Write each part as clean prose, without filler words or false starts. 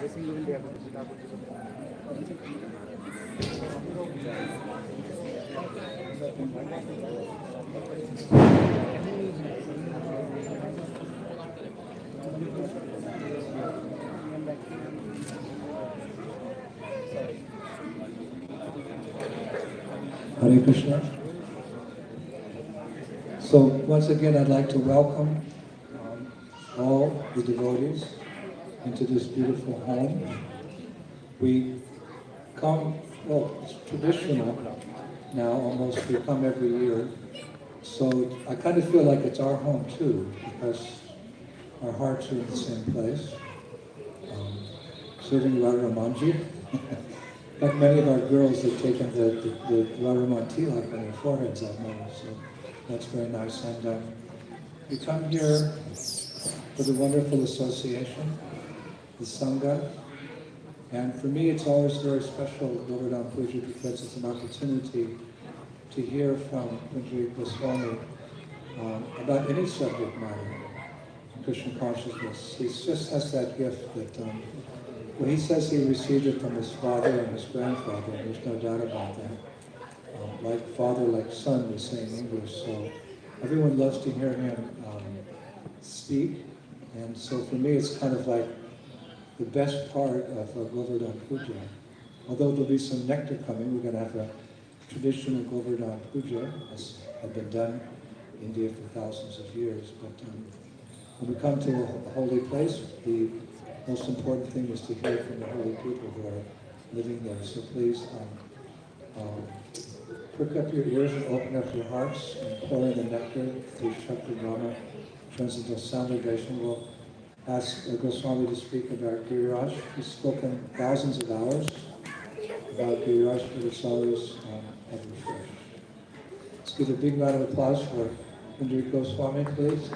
Hare Krishna. So once again, I'd like to welcome all the devotees into this beautiful home. We come, well, it's traditional now, almost we come every year. So I kind of feel like it's our home too, because our hearts are in the same place. Serving Radharamanji. Like many of our girls have taken the Radharaman tilak on their foreheads, I've noticed, so that's very nice. And we come here for the wonderful association, the Sangha, and for me it's always very special, Govardhan Puja, because it's an opportunity to hear from Vajaynti Goswami about any subject matter in Krishna consciousness. He just has that gift that well, he says he received it from his father and his grandfather, and there's no doubt about that. Like father, like son, we say in English, so everyone loves to hear him speak, and so for me it's kind of like the best part of Govardhan Puja. Although there'll be some nectar coming, we're going to have a traditional Govardhan Puja, as had been done in India for thousands of years, but when we come to a holy place, the most important thing is to hear from the holy people who are living there. So please prick up your ears and open up your hearts and pour in the nectar through Shakti Brahma, transcendental sound vibration. We'll ask Goswami to speak about Giriraj. He's spoken thousands of hours about Giriraj, but it's always have refreshed. Let's give a big round of applause for Vajaynti Goswami, please.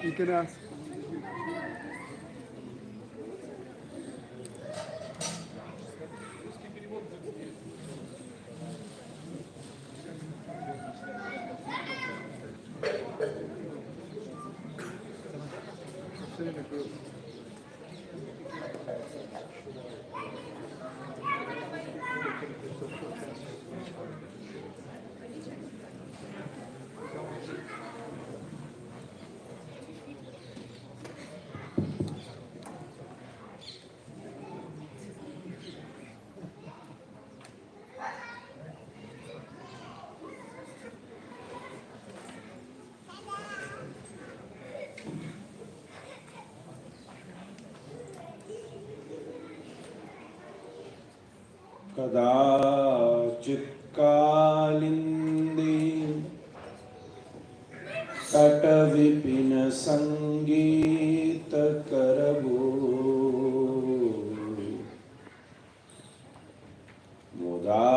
You can ask. कदाचित् कालिंदी कटविपिन संगीत करबो मुदा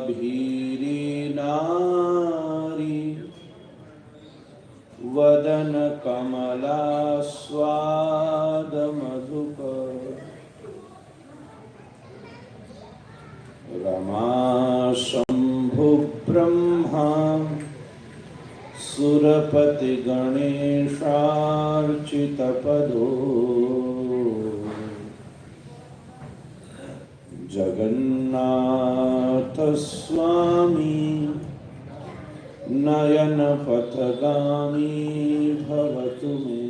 भीरी नारी वदन कमला स्वाद मधुप रमा शंभु ब्रह्मा सुरपति गणेशार्चित पदो जगन्नाथ स्वामी नयन पथगामी भवतु मे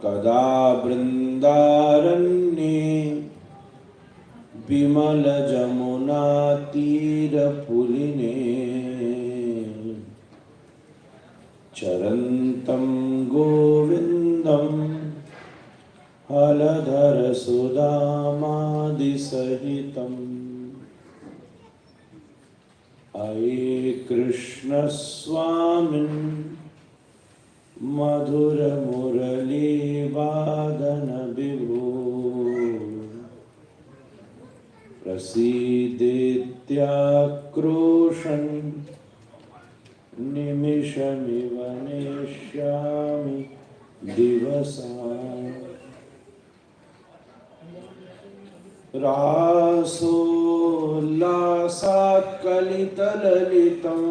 कदा वृंदारण्ये विमल जमुना तीर पुलिने चरन्तं गोविन्दं हलधर सुदामादि सहितम् अये कृष्ण स्वामिन् मधुर मुरली वादन विभो प्रसीदेत्याक्रोशन् निमिषमिव नेष्यामि दिवसान् रासोल्लासात् कलितललितं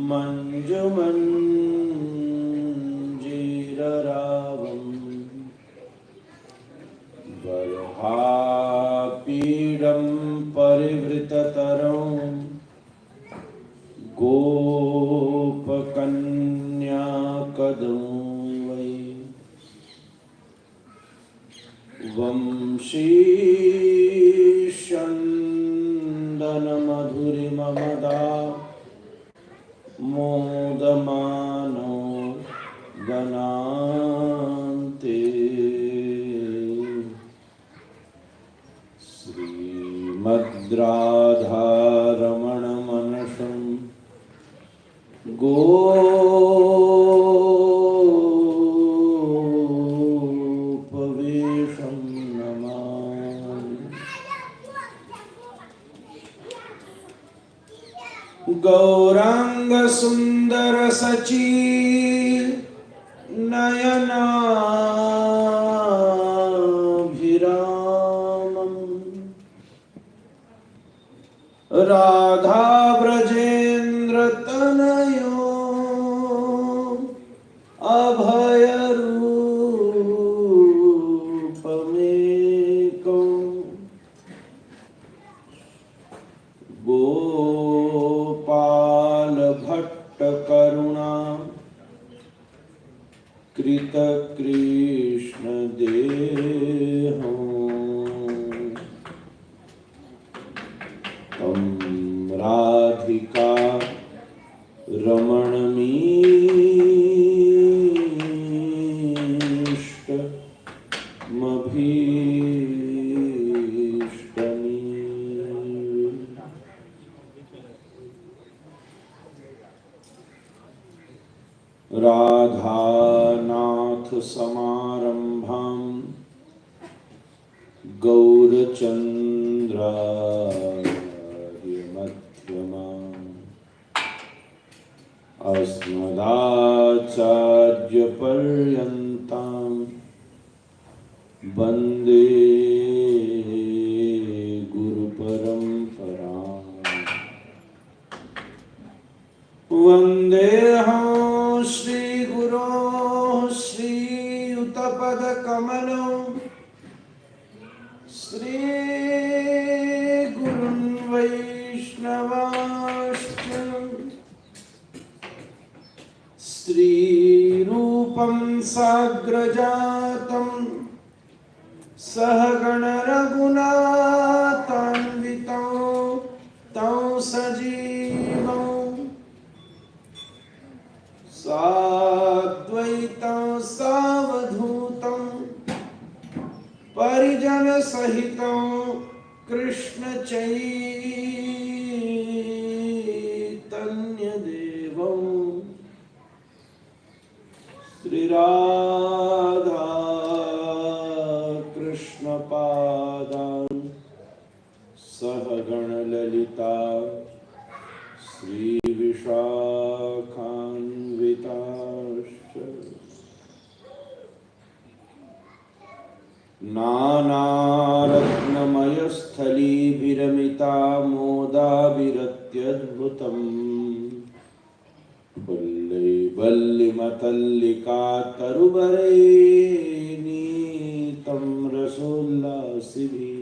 मञ्जुमञ्जीररावम् बर्हापीडं परिवृततरं गोपकन्याकदं वंशीषन्दनमधुरिममदा मोदमानो गणान्ते श्रीमद्राधारमणमनसं गोपवेशं नमामि। गौराङ्गसुन्दरसची नयनाभिरामम् राधा ब्रजेन्द्रतनयो अभयरूपमेकं गोपालभट्टकरुणा कृतकृष्णदेहो तं राधिका रमणमीष्टमभीष्टमीम् राधानाथ समारंभां गौरचन्द्रार्यमध्यमाम् अस्मदाचार्यपर्यन्तां वन्दे गुरुपरम्पराम् वन्देऽहं श्रीगुरोः श्रीयुतपदकमलं श्रीगुरुन् वैष्णवांश्च श्रीरूपं साग्रजातं सहगणरघुनाथान्वितं तं सजीवम् साद्वैतं सावधूतं परिजनसहितं कृष्णचैतन्यदेवं श्रीराधा कृष्णपादान् सहगणललिता श्रीविशाखान्विताश्च नानारत्नमयस्थलीभिरमिता मोदाभिरत्यद्भुतम् वल्लीमतल्लिका तरुवरैनीतं रसोल्लासिभिः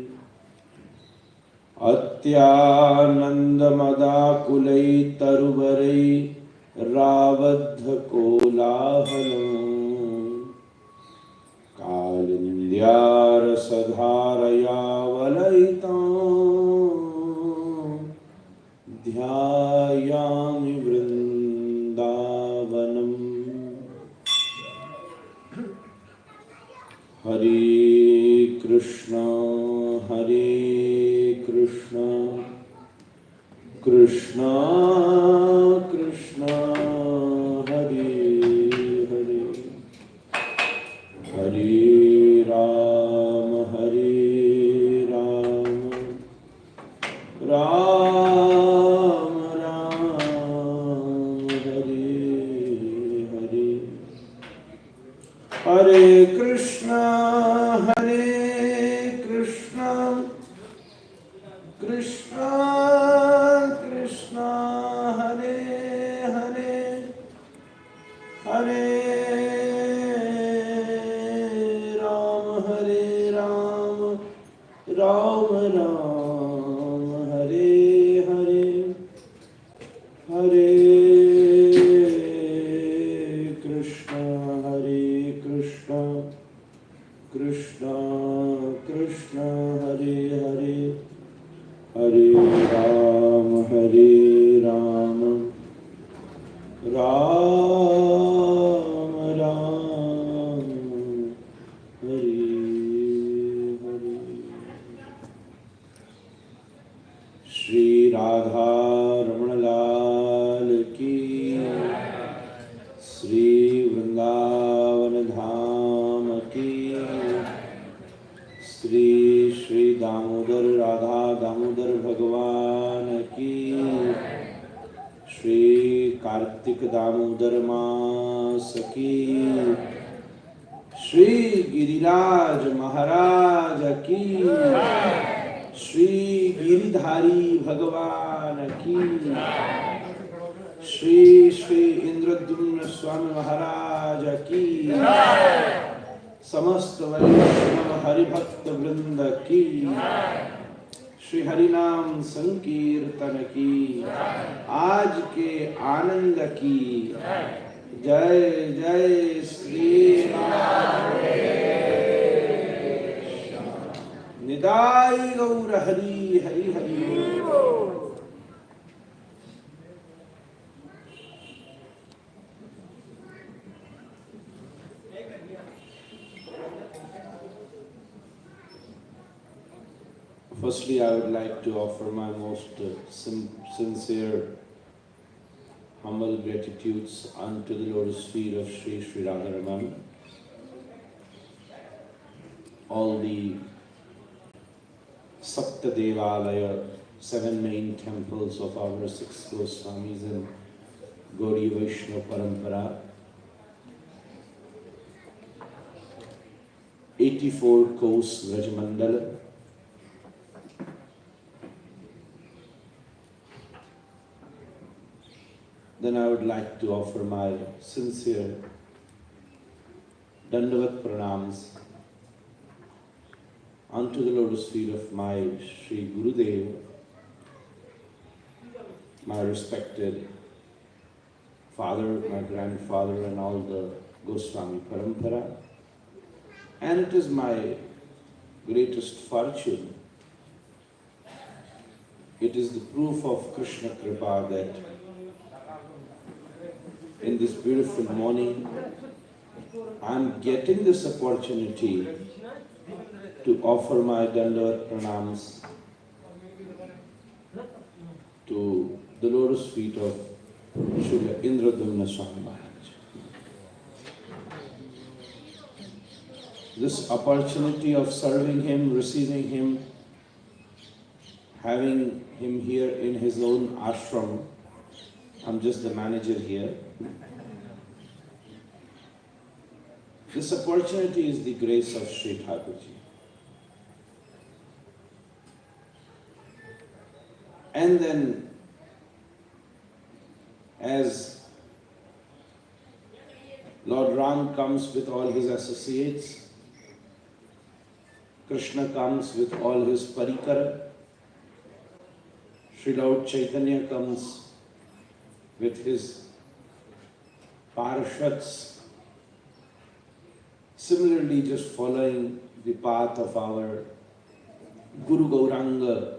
अत्यानन्दमदाकुलैस्तरुवरैराबद्धकोलाहलम् कालिन्द्यारसधारया वलयितं ध्यायामि वृन्दावनम्। हरे Krishna Krishna Krishna Hare Hare Hare Ram Krishna, Krishna Krishna, Hare Hare, Hare Ram, Ram Ram, Hare Hare, Hare Krishna, Krishna Krishna, Hare Hare, Hare Ram, Ram Ram, Hare Hare. Shri Radha Ramana Lal ki, Shri Vrindavan Dham ki, Shri Shri Damodar Radha Damodar Bhagwan ki, Shri Kartik Damodar Maas ki, Shri Giriraj Maharaj ki, Shri Giridhari Bhagwan ki, Shri Shri Indradyumna Swami Maharaj ki, समस्त वैष्णव हरिभक्त वृंद की, श्री हरिनाम संकीर्तन की, आज के आनंद की जय जय श्री राम। निदाई गौर Hari Hari Hari. Firstly, I would like to offer my most sincere, humble gratitudes unto the lotus feet of Sri Sri Radharaman, all the Sapta Devalaya, 7 main temples of our 6 Goswamis and Gaudiya Vaishnava Parampara, 84 Kos Vrajamandala, then I would like to offer my sincere Dandavat Pranams unto the lotus feet of my Sri Gurudev, my respected father, my grandfather, and all the Goswami Parampara. And it is my greatest fortune, it is the proof of Krishna Kripa that in this beautiful morning, I am getting this opportunity to offer my Dandavat Pranams to the lotus feet of Srila Indradyumna Swami Maharaj. This opportunity of serving him, receiving him, having him here in his own ashram, I'm just the manager here. This opportunity is the grace of Sri Thakurji. And then, as Lord Ram comes with all his associates, Krishna comes with all his parikara, Sri Lord Chaitanya comes with his parshads, similarly just following the path of our Guru Gauranga,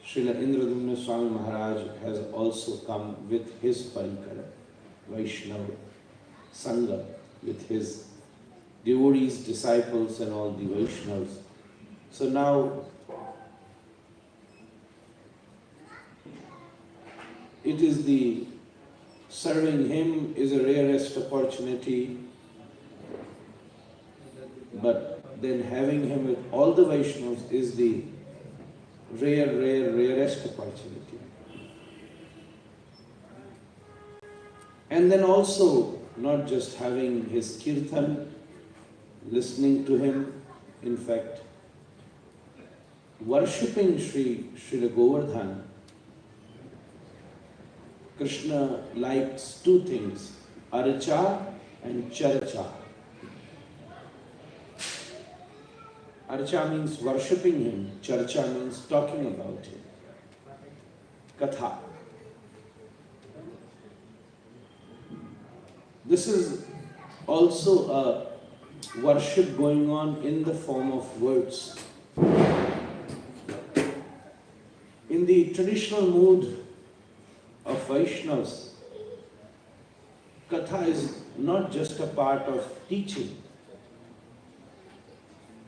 Srila Indradyumna Swami Maharaj has also come with his parikara, Vaishnava Sangha, with his devotees, disciples and all the Vaishnavas. So now it is the serving him is a rarest opportunity, but then having him with all the Vaishnavas is the rarest opportunity. And then also not just having his kirtan, listening to him, in fact, worshipping Srila Govardhan. Krishna likes two things, archa and charcha. Archa means worshipping him, charcha means talking about him. Katha. This is also a worship going on in the form of words. In the traditional mood of Vaishnavas, Katha is not just a part of teaching.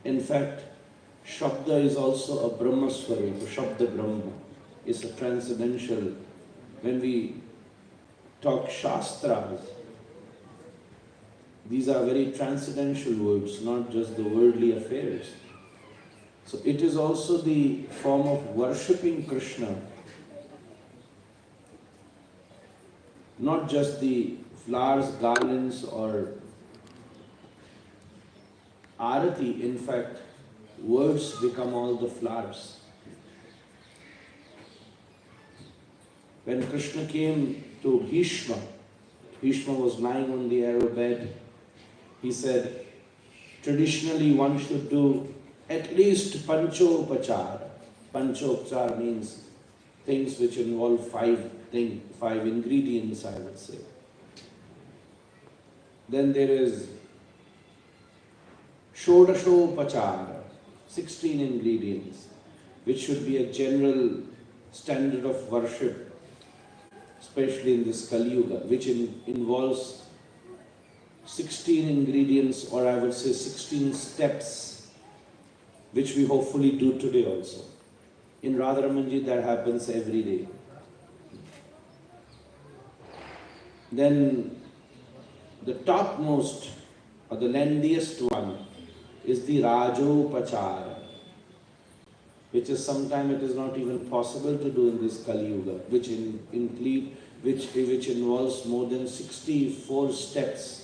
In fact, Shabda is also a Brahma Swarupa, Shabda Brahma is a transcendental. When we talk Shastras, these are very transcendental words, not just the worldly affairs. So it is also the form of worshipping Krishna, not just the flowers, garlands or arati. In fact, words become all the flowers. When Krishna came to Bhishma, Bhishma was lying on the arrow bed. He said, traditionally one should do at least panchopachara. Panchopachara means things which involve five ingredients, I would say. Then there is Shodashopachara, 16 ingredients, which should be a general standard of worship, especially in this Kali Yuga, which involves 16 ingredients, or I would say 16 steps, which we hopefully do today also. In Radharamanji, that happens every day. Then the topmost, or the lengthiest one, is the Rajopachara, which is sometimes it is not even possible to do in this Kali Yuga, which involves more than 64 steps.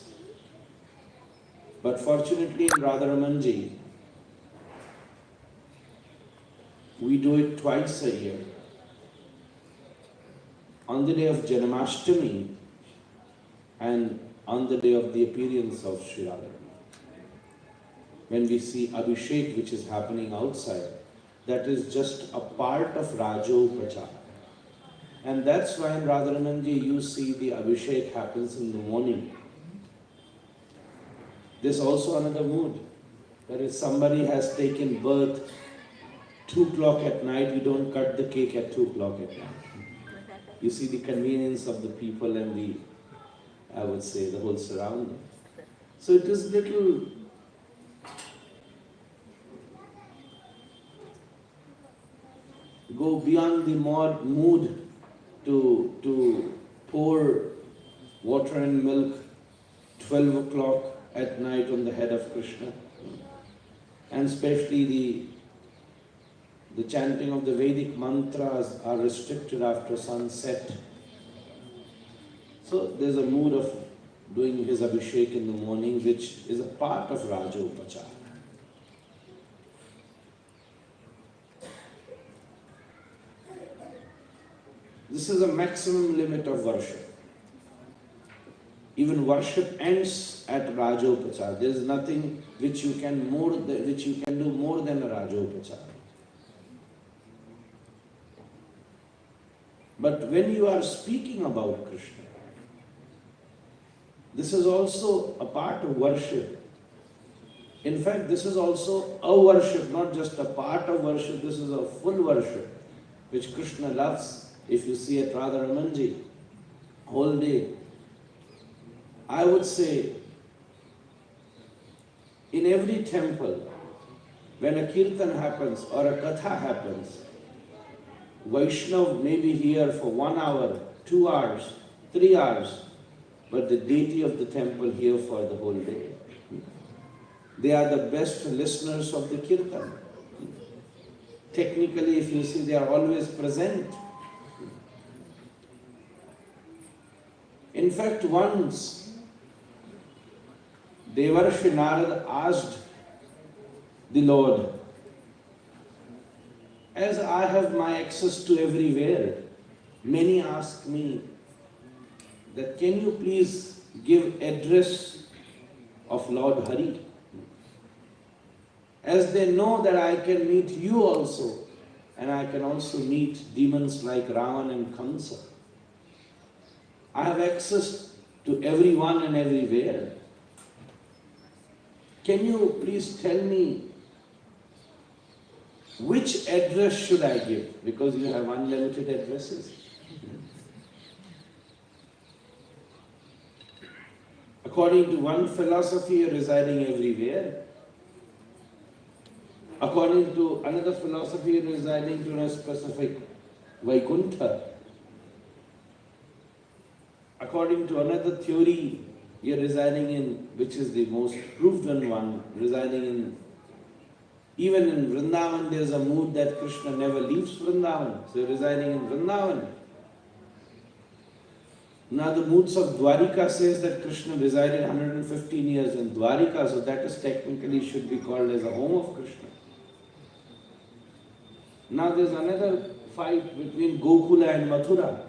But fortunately in Radharamanji, we do it twice a year. On the day of Janmashtami and on the day of the appearance of Sri Radha. When we see Abhishek which is happening outside, that is just a part of Rajopachara. And that's why in Radharamanji you see the Abhishek happens in the morning. There's also another mood. That if somebody has taken birth 2 o'clock at night, you don't cut the cake at 2 o'clock at night. You see the convenience of the people and the, I would say, the whole surrounding. So it is little go beyond the more mood to pour water and milk 12 o'clock at night on the head of Krishna. And especially the chanting of the Vedic mantras are restricted after sunset. So there's a mood of doing his Abhishek in the morning, which is a part of Rajopachara. This is a maximum limit of worship. Even worship ends at Rajopachara. There is nothing which you can do more than a Rajopachara. But when you are speaking about Krishna, this is also a part of worship. In fact, this is also a worship, not just a part of worship, this is a full worship, which Krishna loves. If you see at Radharamanji, whole day, I would say, in every temple, when a kirtan happens or a katha happens, Vaishnav may be here for 1 hour, 2 hours, 3 hours, but the deity of the temple here for the whole day. They are the best listeners of the kirtan. Technically, if you see, they are always present. In fact, once Devarshi Narad asked the Lord, as I have my access to everywhere, many ask me that can you please give address of Lord Hari? As they know that I can meet you also, and I can also meet demons like Ravan and Kamsa. I have access to everyone and everywhere. Can you please tell me which address should I give? Because you have unlimited addresses. According to one philosophy, you are residing everywhere. According to another philosophy, you are residing to a specific Vaikuntha. According to another theory, you are residing in, which is the most proven one, residing in, even in Vrindavan, there is a mood that Krishna never leaves Vrindavan. So you are residing in Vrindavan. Now the moods of Dwarika says that Krishna resided 115 years in Dwarika, so that is technically should be called as a home of Krishna. Now there is another fight between Gokula and Mathura,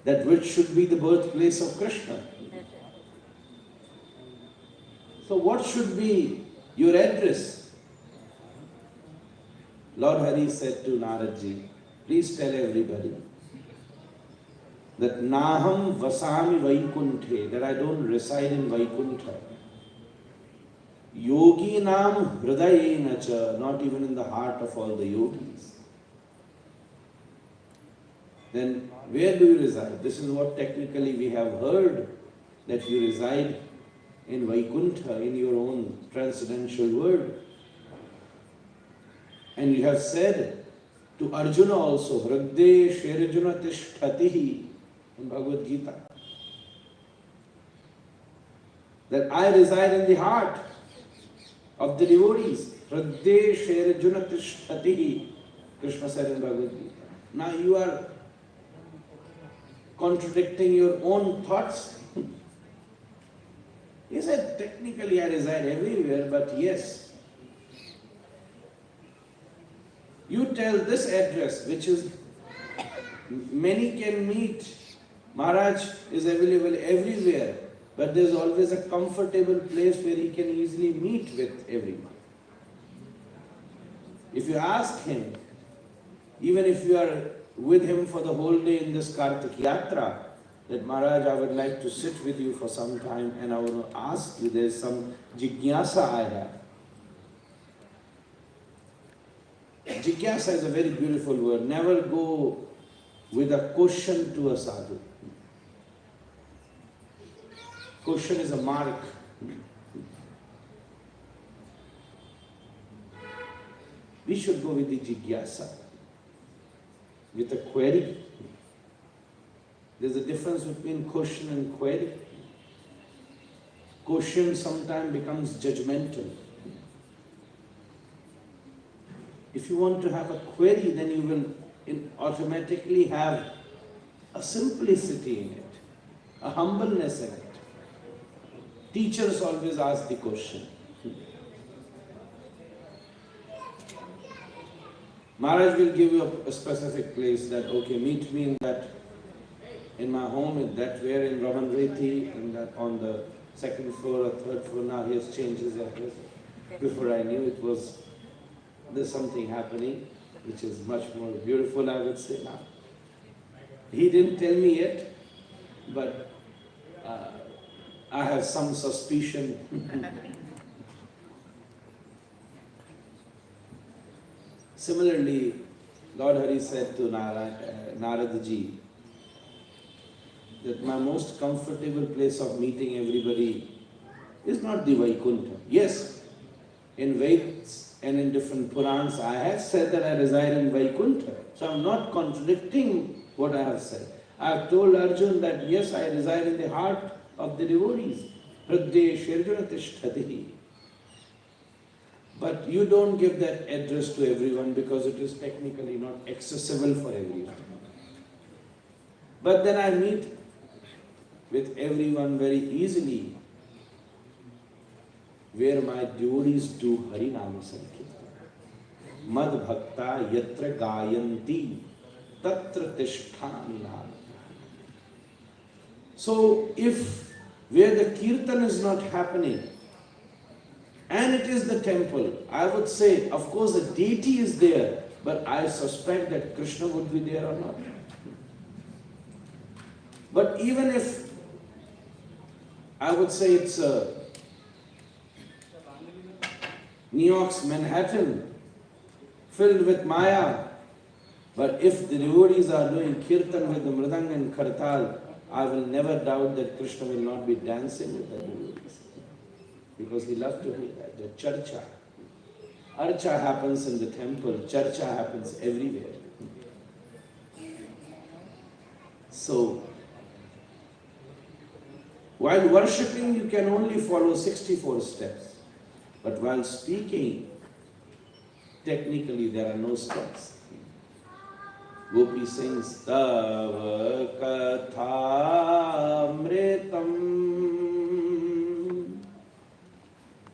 that which should be the birthplace of Krishna. So what should be your address? Lord Hari said to Naradji, please tell everybody that Naham Vasami Vaikunthe, that I don't reside in Vaikuntha. Yogi Nam Hridayena cha, not even in the heart of all the yogis. Then where do you reside? This is what technically we have heard, that you reside in Vaikuntha, in your own transcendental world. And you have said to Arjuna also, Hridde Sherjuna Tishtatihi, in Bhagavad Gita, that I reside in the heart of the devotees. Hridde Sherjuna Tishtatihi, Krishna said in Bhagavad Gita. Now you are contradicting your own thoughts. He said, technically I reside everywhere, but yes, you tell this address, which is, many can meet. Maharaj is available everywhere, but there is always a comfortable place where he can easily meet with everyone. If you ask him, even if you are with him for the whole day in this Kartik Yatra, that Maharaj, I would like to sit with you for some time and I want to ask you, there is some jigyasa I have. Jigyasa is a very beautiful word. Never go with a question to a sadhu. Question is a mark. We should go with the jigyasa, with a query. There's a difference between question and query. Question sometimes becomes judgmental. If you want to have a query, then you will automatically have a simplicity in it, a humbleness in it. Teachers always ask the question. Maharaj will give you a specific place that, okay, meet me in that, in my home, in that where in Ramanreti, in that on the second floor or third floor. Now he has changed his address. Before I knew it was, there's something happening which is much more beautiful, I would say now. He didn't tell me yet, but I have some suspicion. Similarly, Lord Hari said to Naradji that my most comfortable place of meeting everybody is not the Vaikuntha. Yes, in Vedas and in different Purans, I have said that I reside in Vaikuntha. So I'm not contradicting what I have said. I have told Arjuna that yes, I reside in the heart of the devotees. Hridde Sherjuna Tishtatihi. But you don't give that address to everyone because it is technically not accessible for everyone. But then I meet with everyone very easily. where my devotees do Harinama Sankirtan. Mad Bhakta Yatra Gayanti Tatra Tishthan. So if where the Kirtan is not happening, and it is the temple, I would say, of course, the deity is there, but I suspect that Krishna would be there or not. But even if, I would say it's New York's Manhattan, filled with Maya, but if the devotees are doing Kirtan with the Mridang and Kartal, I will never doubt that Krishna will not be dancing with the devotees. Because he loved to hear that. The Charcha. Archa happens in the temple, Charcha happens everywhere. So, while worshipping, you can only follow 64 steps. But while speaking, technically there are no steps. Gopi sings, Tava Kathamritam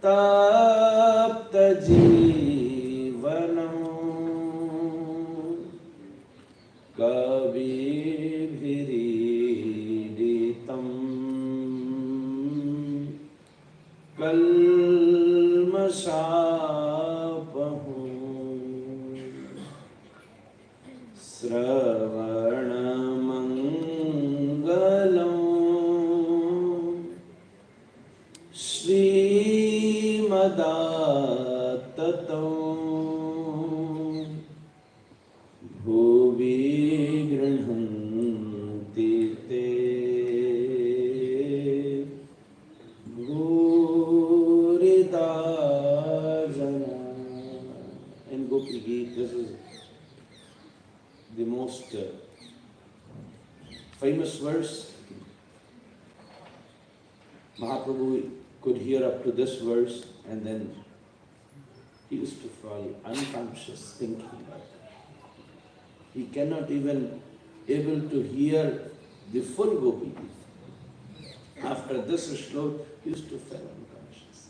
Tapta Jivanam Kavibhiriditam Kalmashapahu Sravanamangalam Srimadattatam Bhuvi Grhanti Te Bhurida Jana. In Gopi Geet, this is the most famous verse. Mahaprabhu could hear up to this verse and then he used to fall unconscious thinking. He cannot even able to hear the full Gopi. After this shlok, he used to fall unconscious.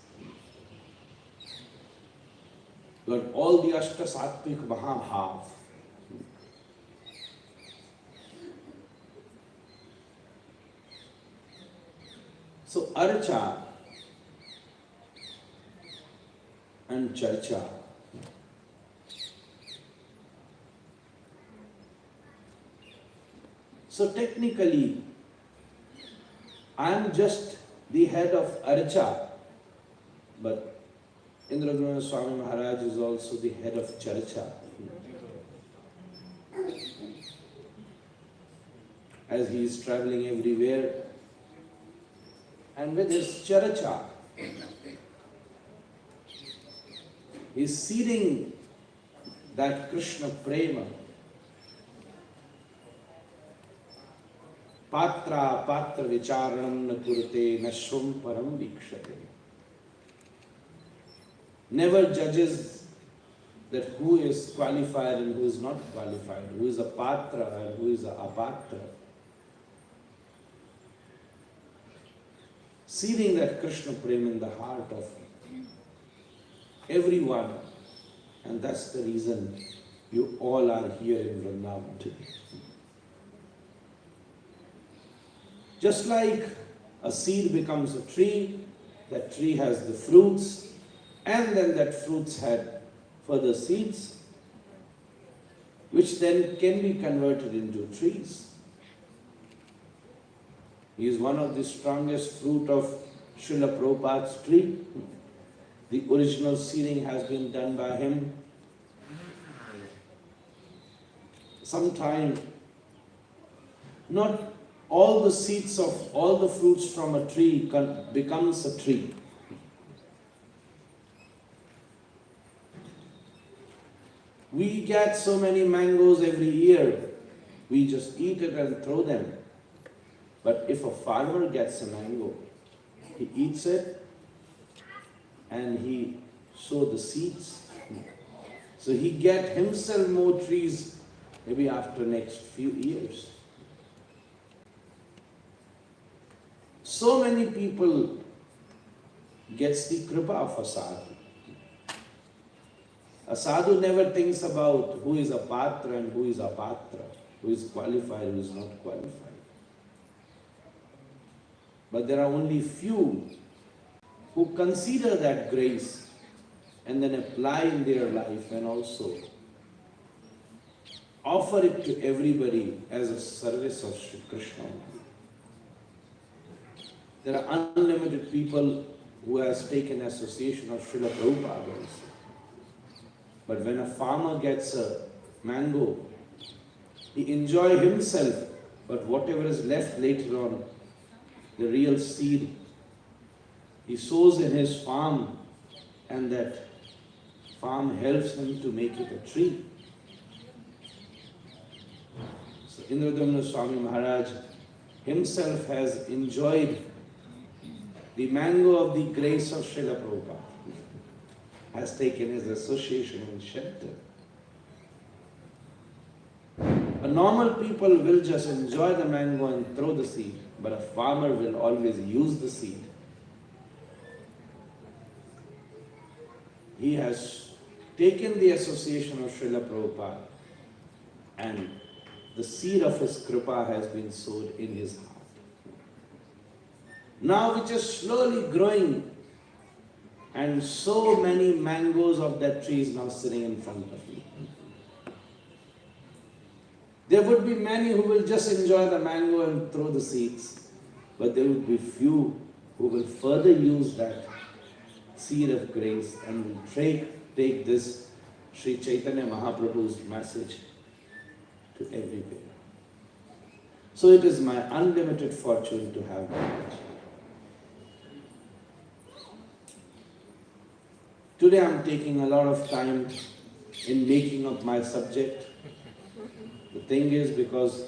But all the Ashta Sattvic Mahabhav, so Archa and Charcha. So technically, I am just the head of Archa, but Indraguna Swami Maharaj is also the head of Charcha. As he is traveling everywhere, and with his Charcha, he is seeding that Krishna Prema. Patra patra vicharanam na kurte na shrum param vikshate. Never judges that who is qualified and who is not qualified, who is a patra and who is a apatra. Seeing that Krishna Prema in the heart of everyone, and that's the reason you all are here in Vrindavan today. Just like a seed becomes a tree, that tree has the fruits, and then that fruits had further seeds, which then can be converted into trees. He is one of the strongest fruit of Srila Prabhupada's tree. The original seeding has been done by him. Sometime, not all the seeds of all the fruits from a tree becomes a tree. We get so many mangoes every year, we just eat it and throw them. But if a farmer gets a mango, he eats it and he sows the seeds. So he gets himself more trees maybe after next few years. So many people gets the kripa of a sadhu. A sadhu never thinks about who is a patra and who is a patra, who is qualified, who is not qualified. But there are only few who consider that grace and then apply in their life and also offer it to everybody as a service of Shri Krishna. There are unlimited people who has taken association of Srila Prabhupada also. But when a farmer gets a mango, he enjoys himself, but whatever is left later on, the real seed, he sows in his farm, and that farm helps him to make it a tree. So Indradumna Swami Maharaj himself has enjoyed the mango of the grace of Srila Prabhupada, has taken his association and shelter. A normal people will just enjoy the mango and throw the seed, but a farmer will always use the seed. He has taken the association of Srila Prabhupada, and the seed of his kripa has been sowed in his heart. Now which is slowly growing, and so many mangoes of that tree is now sitting in front of me. There would be many who will just enjoy the mango and throw the seeds, but there will be few who will further use that seed of grace and will take this Sri Chaitanya Mahaprabhu's message to everywhere. So it is my unlimited fortune to have that. Today I am taking a lot of time in making up my subject. The thing is, because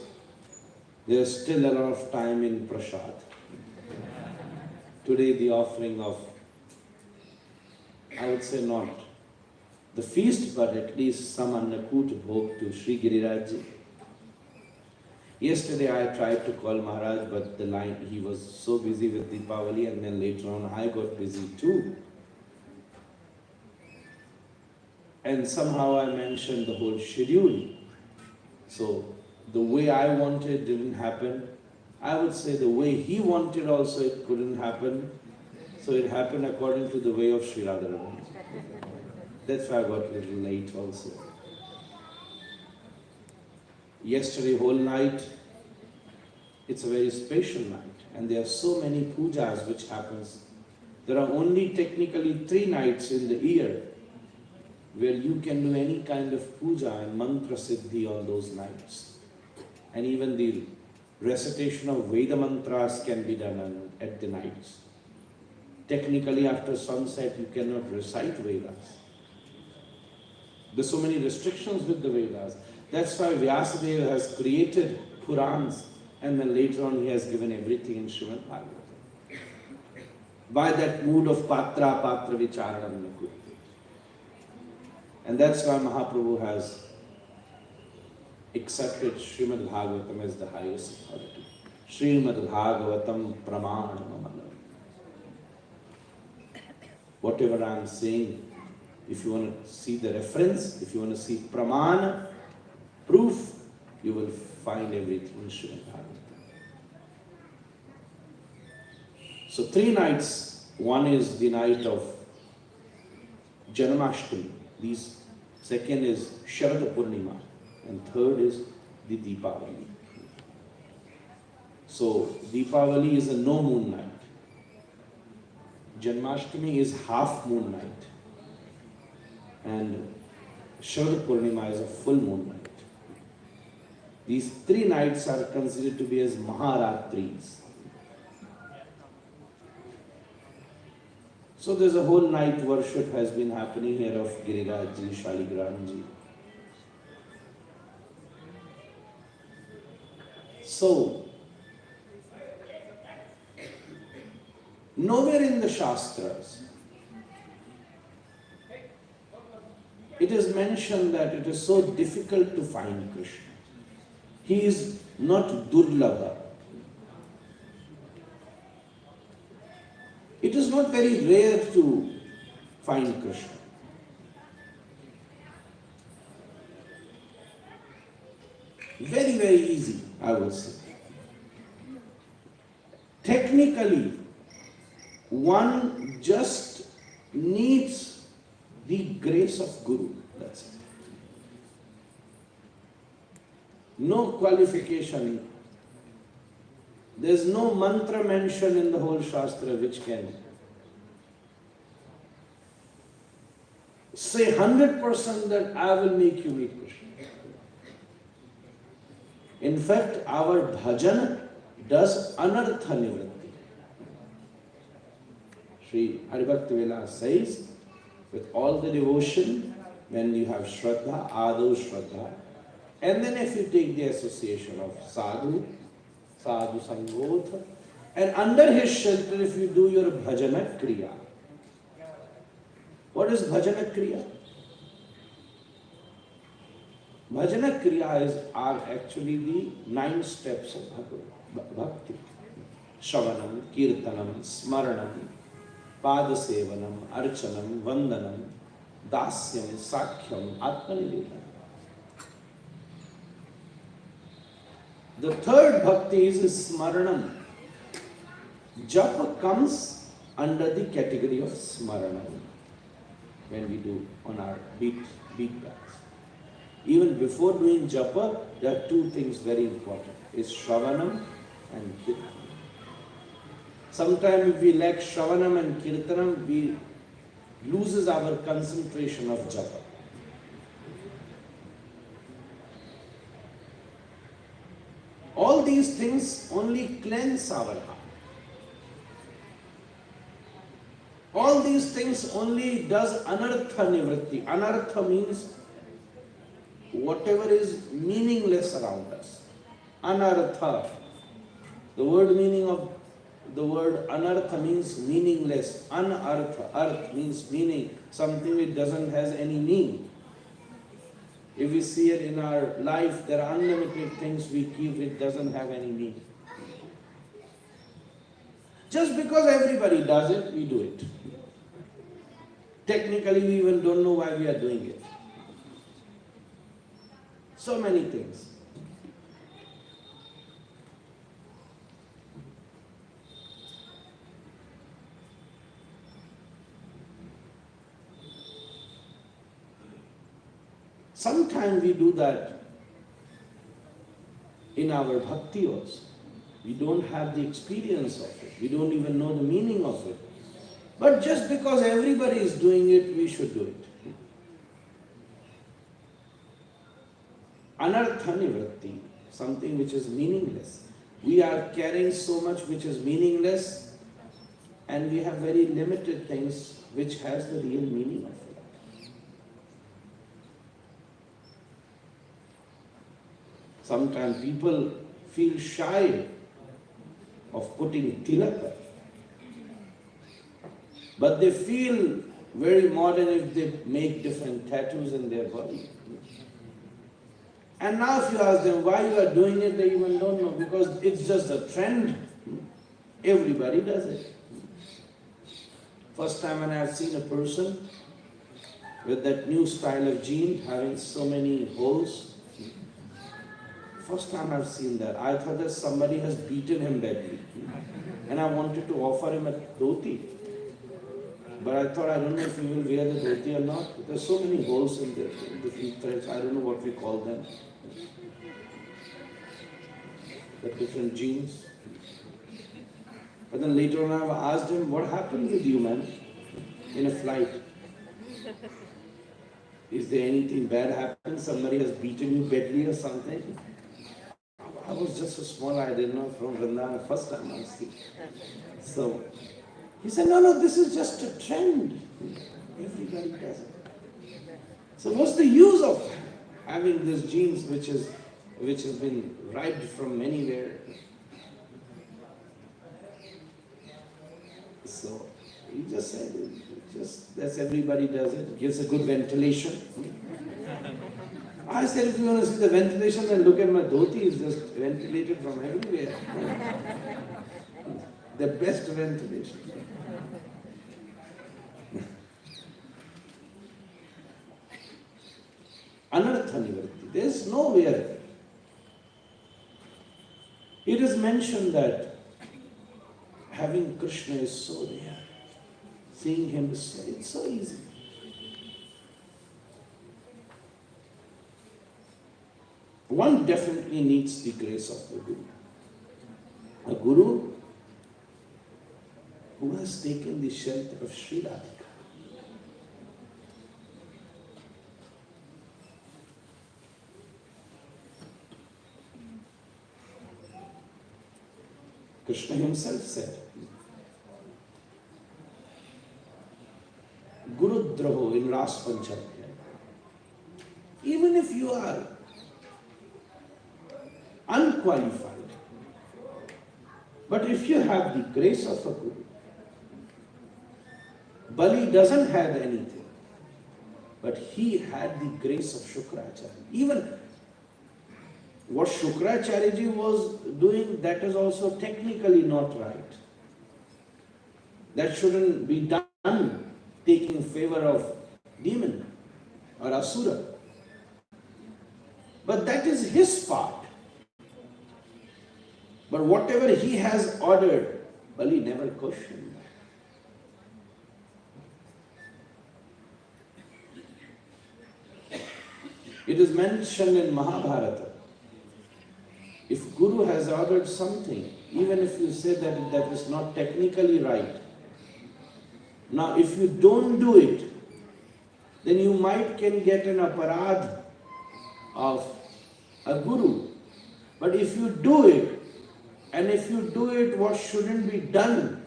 there is still a lot of time in Prasad. Today the offering of, I would say not the feast, but at least some Annakut Bhog to Sri Giriraj. Yesterday I tried to call Maharaj, but the line, he was so busy with Deepavali, and then later on I got busy too. And somehow I mentioned the whole schedule. So the way I wanted didn't happen. I would say the way he wanted also it couldn't happen. So it happened according to the way of Sri Radharani. That's why I got a little late also. Yesterday whole night, it's a very special night, and there are so many pujas which happens. There are only technically 3 nights in the year where you can do any kind of puja and mantra siddhi on those nights. And even the recitation of Veda mantras can be done at the nights. Technically after sunset you cannot recite Vedas. There's so many restrictions with the Vedas. That's why Vyasadeva has created Purans, and then later on he has given everything in Srimad Bhagavatam. By that mood of patra vicharanam naku. And that's why Mahaprabhu has accepted Srimad Bhagavatam as the highest authority. Srimad Bhagavatam pramanam. Whatever I am saying, if you want to see the reference, if you want to see pramana, proof, you will find everything in Srimad Bhagavatam. So 3 nights. One is the night of Janmashtami. Second is Sharad Purnima, and third is the Deepavali. So Deepavali is a no moon night. Janmashtami is half moon night, and Sharad Purnima is a full moon night. These 3 nights are considered to be as Maharatris. So there's a whole night worship has been happening here of Girirajji, Shaligramji. So, nowhere in the Shastras it is mentioned that it is so difficult to find Krishna. He is not Durlabha. It is not very rare to find Krishna. Very, very easy, I would say. Technically, one just needs the grace of Guru. That's it. No qualification. There's no mantra mentioned in the whole Shastra which can say 100% that I will make you meet Krishna. In fact, our bhajan does anartha nivritti. Sri Haribhakti Vilas says, with all the devotion, when you have Shraddha, Adu Shraddha, and then if you take the association of Sadhu, Sadhu Sangodha, and under his shelter if you do your bhajana kriya. What is bhajana kriya? Bhajana kriya are actually the 9 steps of bhakti. Shravanam, Kirtanam, Smaranam, Padasevanam, Archanam, Vandanam, Dasyam, Sakhyam, Atmanivedana. The third bhakti is Smaranam. Japa comes under the category of Smaranam when we do on our beat backs. Even before doing japa, there are 2 things very important. Is Shravanam and Kirtanam. Sometimes if we lack Shravanam and Kirtanam, we loses our concentration of japa. All these things only cleanse our heart. All these things only does anartha nivritti. Anartha means whatever is meaningless around us. Anartha. The word meaning of the word anartha means meaningless. Anartha. Arth means meaning. Something which doesn't has any meaning. If we see it in our life, there are unlimited things we keep, it doesn't have any meaning. Just because everybody does it, we do it. Technically, we even don't know why we are doing it. So many things. Sometimes we do that in our bhakti also. We don't have the experience of it. We don't even know the meaning of it. But just because everybody is doing it, we should do it. Anartha nivritti, something which is meaningless. We are carrying so much which is meaningless, and we have very limited things which has the real meaning of it. Sometimes people feel shy of putting tilaka, but they feel very modern if they make different tattoos in their body. And now if you ask them why you are doing it, they even don't know, because it's just a trend. Everybody does it. First time when I have seen a person with that new style of jean having so many holes, first time I've seen that, I thought that somebody has beaten him badly. And I wanted to offer him a dhoti. But I thought, I don't know if he will wear the dhoti or not. There's so many holes in the feet threads, I don't know what we call them. The different jeans. But then later on I asked him, what happened with you, man, in a flight? Is there anything bad happened? Somebody has beaten you badly or something? I was just so small, I didn't know from Vrindavan, first time I see. So, he said, no, this is just a trend. Everybody does it. So what's the use of having this jeans which has been ripped from anywhere? So, he just said, that's everybody does it, gives a good ventilation. I said, if you want to see the ventilation, then look at my dhoti, it's just ventilated from everywhere. The best ventilation. anartha nivritti. There is nowhere. It is mentioned that having Krishna is so rare. Seeing him it's so easy. One definitely needs the grace of the Guru. A Guru who has taken the shelter of Sri Radhika. Krishna himself said, Guru Draho in Ras Panchadhyaya. Even if you are unqualified, but if you have the grace of a Guru, Bali doesn't have anything, but he had the grace of Shukracharya. Even what Shukracharya ji was doing, that is also technically not right. That shouldn't be done, taking favor of demon or asura. But that is his part. But whatever he has ordered, Bali never questioned. It is mentioned in Mahabharata. If Guru has ordered something, even if you say that that is not technically right, now if you don't do it, then you might can get an aparadh of a Guru. But if you do it, and if you do it what shouldn't be done,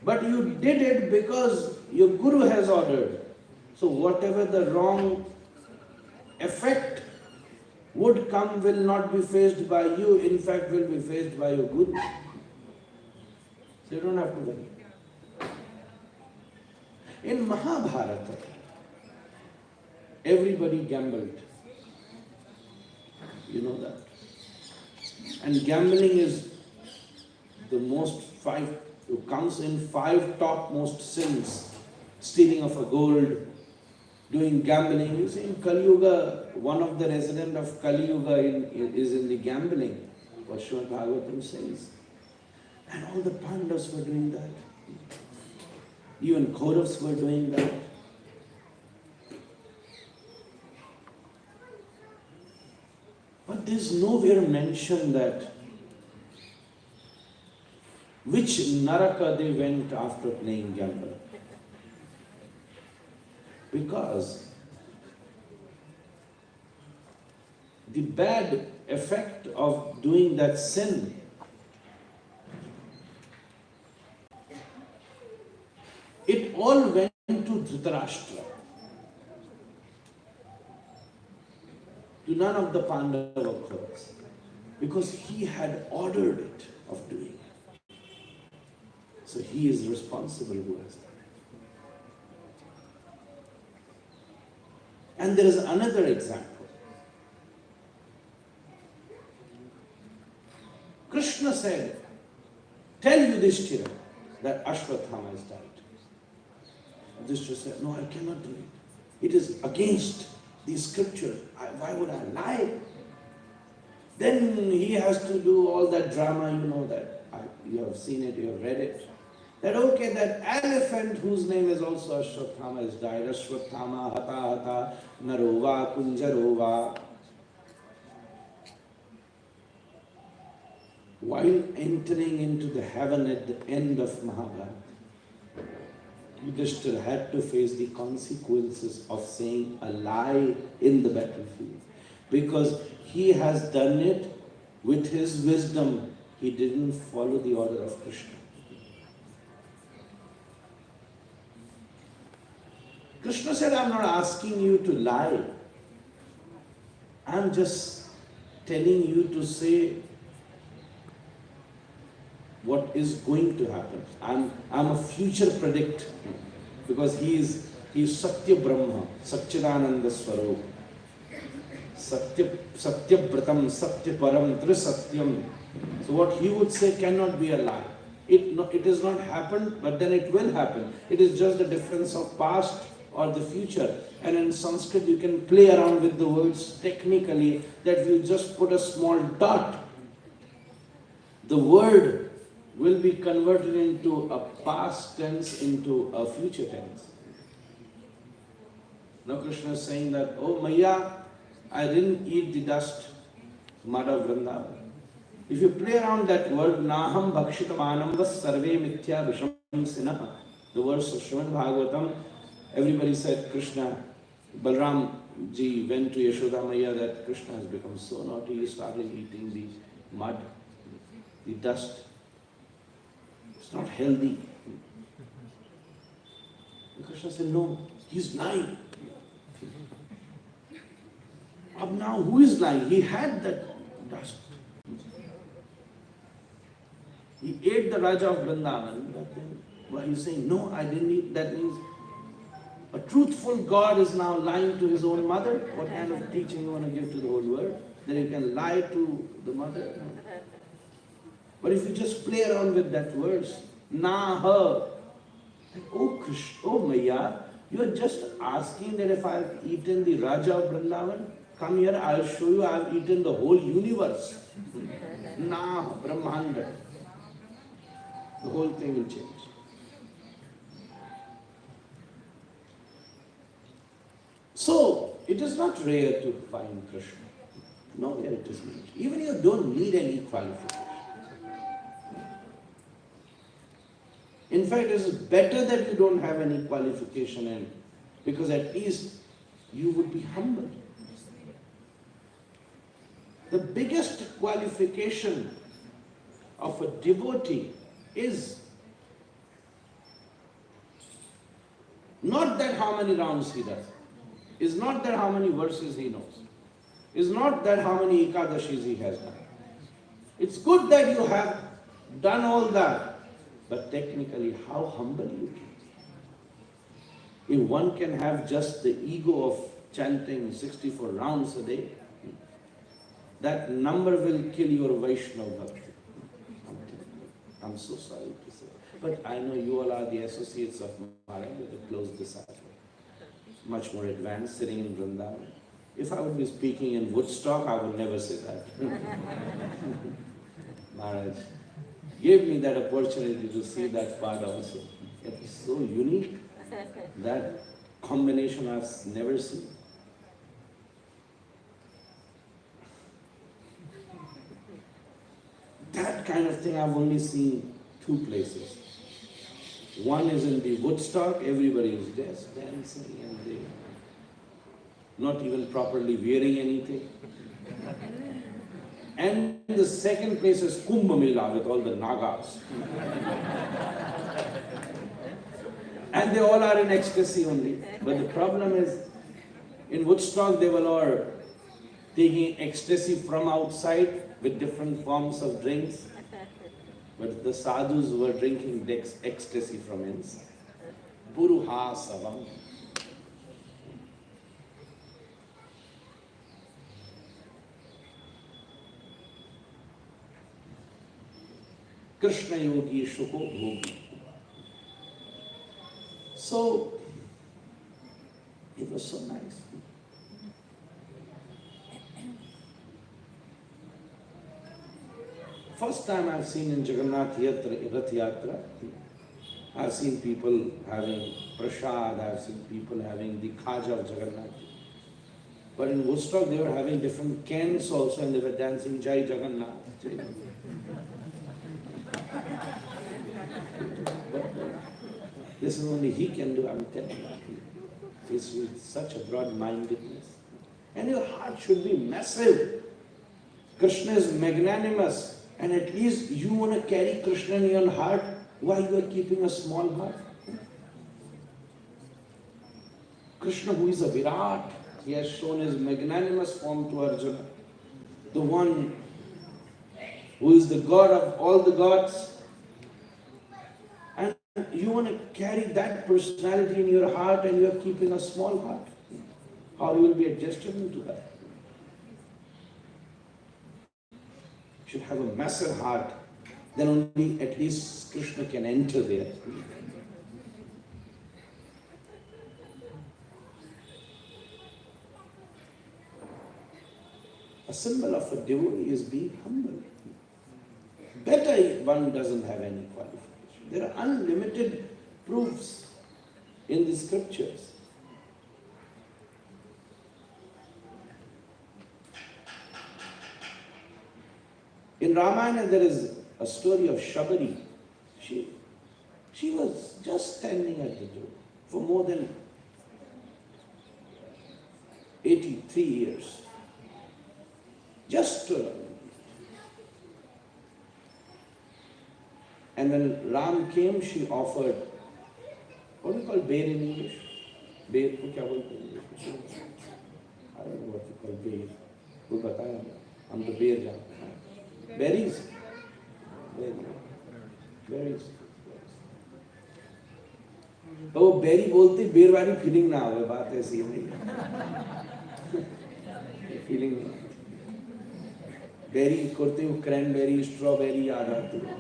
but you did it because your Guru has ordered, so whatever the wrong effect would come will not be faced by you, in fact will be faced by your Guru. So you don't have to worry. In Mahabharata, everybody gambled. You know that. And gambling is the comes in 5 topmost sins. Stealing of a gold, doing gambling. You see, in Kali Yuga, one of the residents of Kali Yuga is in the gambling. What Srimad Bhagavatam says. And all the Pandavas were doing that. Even Kauravas were doing that. But there is nowhere mentioned that which Naraka they went after playing gamble. Because the bad effect of doing that sin it all went to Dhritarashtra. To none of the Pandava Kauravas, because he had ordered it of doing it. So he is responsible who has done it. And there is another example. Krishna said, tell Yudhishthira that Ashwatthama has died. Yudhishthira said, no, I cannot do it. It is against the scripture. Why would I lie? Then he has to do all that drama, you know that. You have seen it, you have read it. That okay, that elephant whose name is also Ashwatthama has died. Ashwatthama, hata hata, narova, kunjarova. While entering into the heaven at the end of Mahabharata, Yudhishthira had to face the consequences of saying a lie in the battlefield. Because he has done it with his wisdom. He didn't follow the order of Krishna. Krishna said, I'm not asking you to lie. I'm just telling you to say what is going to happen. I'm a future predictor, because he is Satya Brahma, Satchidananda Swarup, Satya Bratam, Satya Param, Trisatyam. So what he would say cannot be a lie. It has not happened, but then it will happen. It is just the difference of past or the future. And in Sanskrit you can play around with the words technically, that you just put a small dot, the word will be converted into a past tense, into a future tense. Now Krishna is saying that, oh Maya, I didn't eat the dust, mud of Vrindavan. If you play around that word, Naham Bhakshitamanam vas sarve mithya vishamsinaha, the verse of Srimad Bhagavatam, everybody said Krishna, Balram ji went to Yashoda Maya that Krishna has become so naughty, he started eating the mud, the dust. It's not healthy. And Krishna said, no, he's lying. Up now, who is lying? He had that dust. He ate the Raja of Vrindavan, but then why are you saying, no, I didn't eat? That means a truthful God is now lying to his own mother. What kind of teaching you want to give to the whole world? That you can lie to the mother? But if you just play around with that verse, na ha, oh Krishna, oh Maya, you are just asking that if I have eaten the Raja of Vrindavan, come here, I'll show you I have eaten the whole universe. Na Brahmanda. The whole thing will change. So, it is not rare to find Krishna. Nowhere it is not. Even you don't need any qualification. In fact, it is better that you don't have any qualification, and because at least you would be humble. The biggest qualification of a devotee is not that how many rounds he does, is not that how many verses he knows, is not that how many Ekadashis he has done. It's good that you have done all that, but technically how humble you can be. If one can have just the ego of chanting 64 rounds a day, that number will kill your Vaishnava bhakti. I'm so sorry to say. But I know you all are the associates of Maharaj, the close disciple. Much more advanced, sitting in Vrindavan. If I would be speaking in Woodstock, I would never say that. Maharaj gave me that opportunity to see that part also. It is so unique. That combination I've never seen. That kind of thing I've only seen two places. One is in the Woodstock, everybody is just dancing and they not even properly wearing anything. And the second place is Kumbh Mela with all the Nagas. And they all are in ecstasy only. But the problem is, in Woodstock they were all taking ecstasy from outside with different forms of drinks. But the sadhus were drinking ecstasy from inside. Puruha Savam. Krishna Yogi Shuko Bhogi. So, it was so nice. First time I've seen in Jagannath Rath Yatra, I've seen people having prasad, I've seen people having the khaja of Jagannath. But in Woodstock they were having different cans also and they were dancing Jai Jagannath. This is only he can do, I'm telling you. It's with such a broad-mindedness. And your heart should be massive. Krishna is magnanimous. And at least you want to carry Krishna in your heart while you are keeping a small heart. Krishna, who is a Virat, he has shown his magnanimous form to Arjuna. The one who is the God of all the gods. And you want to carry that personality in your heart and you are keeping a small heart. How you will be adjusted into that? Should have a massive heart, then only at least Krishna can enter there. A symbol of a devotee is being humble. Better one doesn't have any qualification. There are unlimited proofs in the scriptures. In Ramayana there is a story of Shabari. She was just standing at the door for more than 83 years. Just stood. And when Ram came, she offered, what do you call bear in English? Bear, ko kya bolte hain English? I don't know what you call bear. वो बताया हम तो bear जानते हैं. Berries. Berries. तो वो berry बोलते बेर वाली फीलिंग ना आवे, बात ऐसी नहीं. फीलिंग नहीं. बेरी करते हो क्रैनबेरी, स्ट्रॉबेरी याद आती है.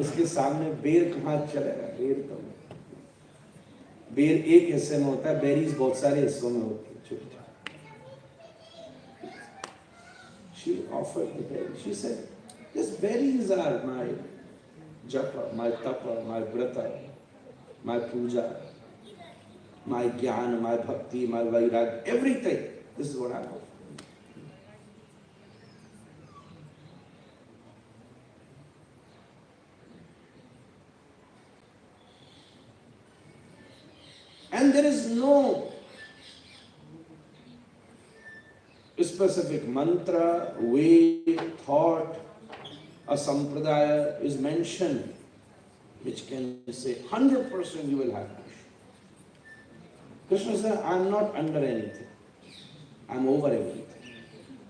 उसके सामने बेर कहाँ चलेगा? बेर तो बेर एक हिस्से में होता है, बेरीज बहुत सारे हिस्सों में होती है, छोटे. She offered the berry. She said, "These berries are my japa, my tapa, my brata, my puja, my jnana, my bhakti, my vairag, everything. This is what I offer." And there is no specific mantra, way, thought, a sampradaya is mentioned which can say 100% you will have Krishna. Krishna said, I am not under anything. I am over everything.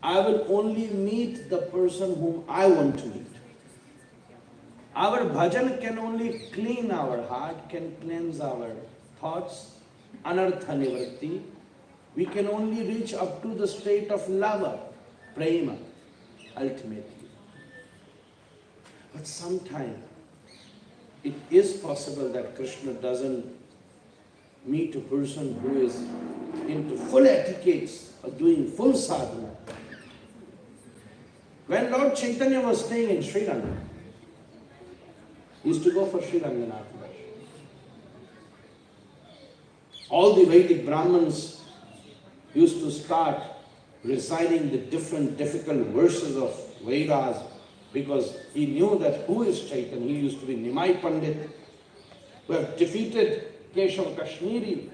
I will only meet the person whom I want to meet. Our bhajan can only clean our heart, can cleanse our thoughts, anartha nivritti. We can only reach up to the state of lava, prema, ultimately. But sometimes it is possible that Krishna doesn't meet a person who is into full etiquettes or doing full sadhana. When Lord Chaitanya was staying in Sri Lanka, he used to go for Sri Ranganath. All the Vedic Brahmins used to start reciting the different difficult verses of Vedas because he knew that who is Chaitanya. He used to be Nimai Pandit, who have defeated Keshav Kashmiri,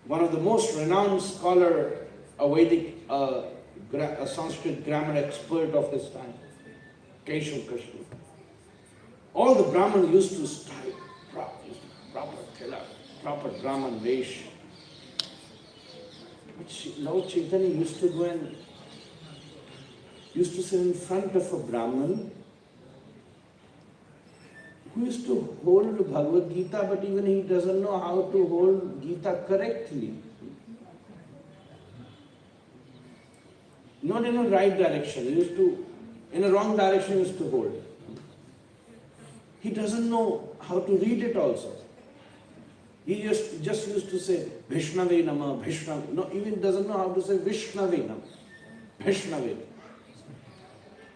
one of the most renowned scholar, a Vedic, a Sanskrit grammar expert of his time, Keshav Kashmiri. All the Brahmins used to style proper tilak, proper Brahman vesh. But Lord Chaitanya used to go and used to sit in front of a Brahmin who used to hold Bhagavad Gita, but even he doesn't know how to hold Gita correctly. Not in a right direction. He used to, in a wrong direction, he used to hold. He doesn't know how to read it also. He just used to say, Vishnave Nama, Vishnave. No, even doesn't know how to say Vishnave Nama. Vishnave.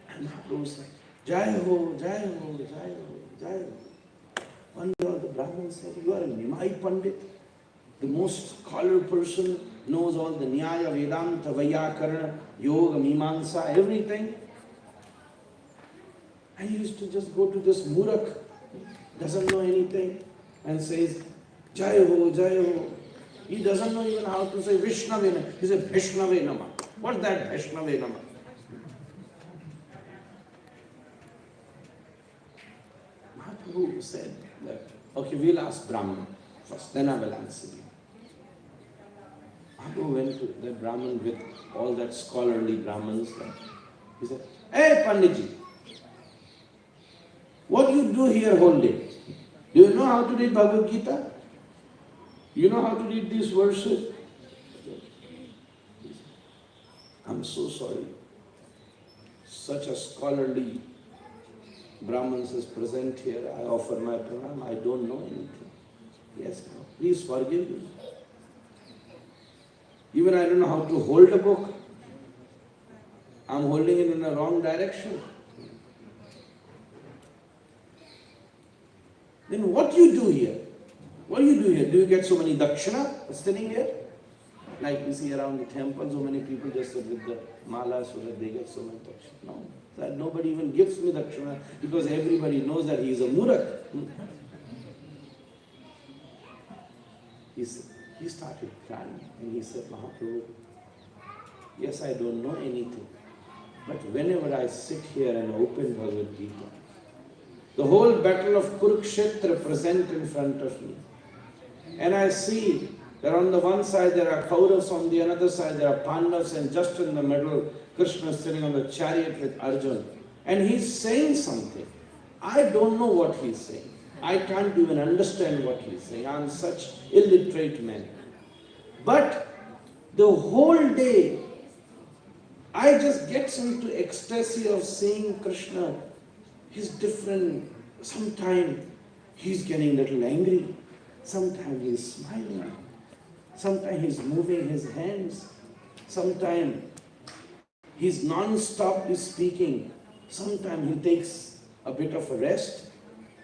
And Mahaprabhu said, Jai Ho, Jai Ho, Jai Ho, Jai Ho. One day all the Brahmins said, you are a Nimai Pandit, the most scholar person, knows all the Nyaya, Vedanta, Vaiyakarana, Yoga, Mimamsa, everything. And he used to just go to this Murak, doesn't know anything, and says, Jai Ho, Jai Ho. He doesn't know even how to say Vishnave Nama. He said Vishnave Nama. What's that Vishnave Nama? Mahaprabhu said that, okay, we'll ask Brahman first, then I will answer you. Mahaprabhu went to the Brahman with all that scholarly Brahmins. He said, hey Panditji, what do you do here whole day? Do you know how to read Bhagavad Gita? You know how to read these verses? I'm so sorry. Such a scholarly Brahman is present here. I offer my pranam. I don't know anything. Yes, please forgive me. Even I don't know how to hold a book. I'm holding it in the wrong direction. Then what do you do here? What do you do here? Do you get so many dakshina sitting here? Like you see around the temple, so many people just sit with the mala so that they get so much dakshina. No, that nobody even gives me dakshina because everybody knows that he is a murak. He started crying and he said, Mahaprabhu, yes, I don't know anything, but whenever I sit here and open Bhagavad Gita, the whole battle of Kurukshetra present in front of me, and I see that on the one side there are Kauravas, on the other side there are Pandavas, and just in the middle Krishna is sitting on the chariot with Arjuna, and he's saying something. I don't know what he's saying. I can't even understand what he's saying. I'm such illiterate man. But the whole day, I just get into ecstasy of seeing Krishna. He's different. Sometimes he's getting a little angry. Sometimes he's smiling. Sometimes he's moving his hands. Sometimes he's non-stop speaking. Sometimes he takes a bit of a rest.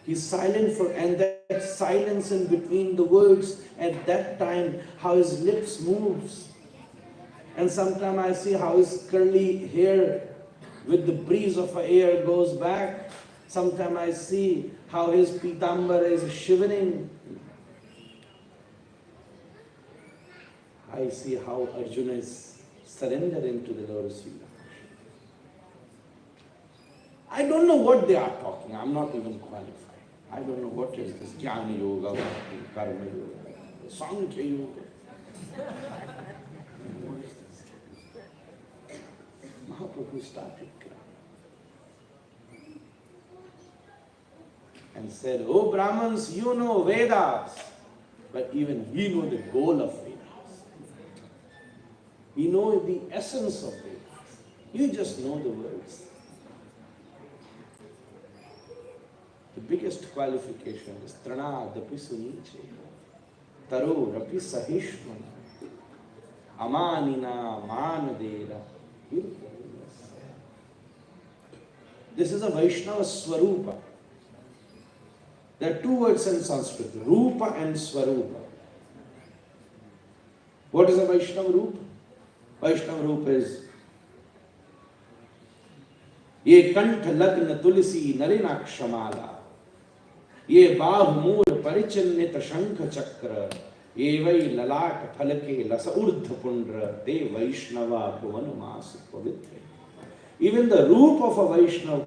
He's silent and that silence in between the words, at that time, how his lips moves. And sometimes I see how his curly hair with the breeze of air goes back. Sometimes I see how his pitambara is shivering. I see how Arjuna is surrendering to the lotus feet. I don't know what they are talking. I'm not even qualified. I don't know what is this Jnana Yoga, Karma Yoga, Sankhya Yoga. What is this? Mahaprabhu started crying and said, oh Brahmins, you know Vedas, but even we know the goal of Vedas. We know the essence of Vedas. You just know the words. The biggest qualification is Tranadapi Suniche, Taro Rapi Sahishman, Amanina Manadera. This is a Vaishnava Swarupa. There are two words in Sanskrit, Rupa and Swarupa. What is a Vaishnava Rupa? Vaishnava Rupa is Ye Kantha Lagna Tulsi Narinakshamala, Ye Bahumur Parichinnita Shankha Chakra, Ye Vai Lalak Phalake Lasa Urdha Pundra, De Vaishnava Bhuvanamasa Pavitra. Even the root of a Vaishnava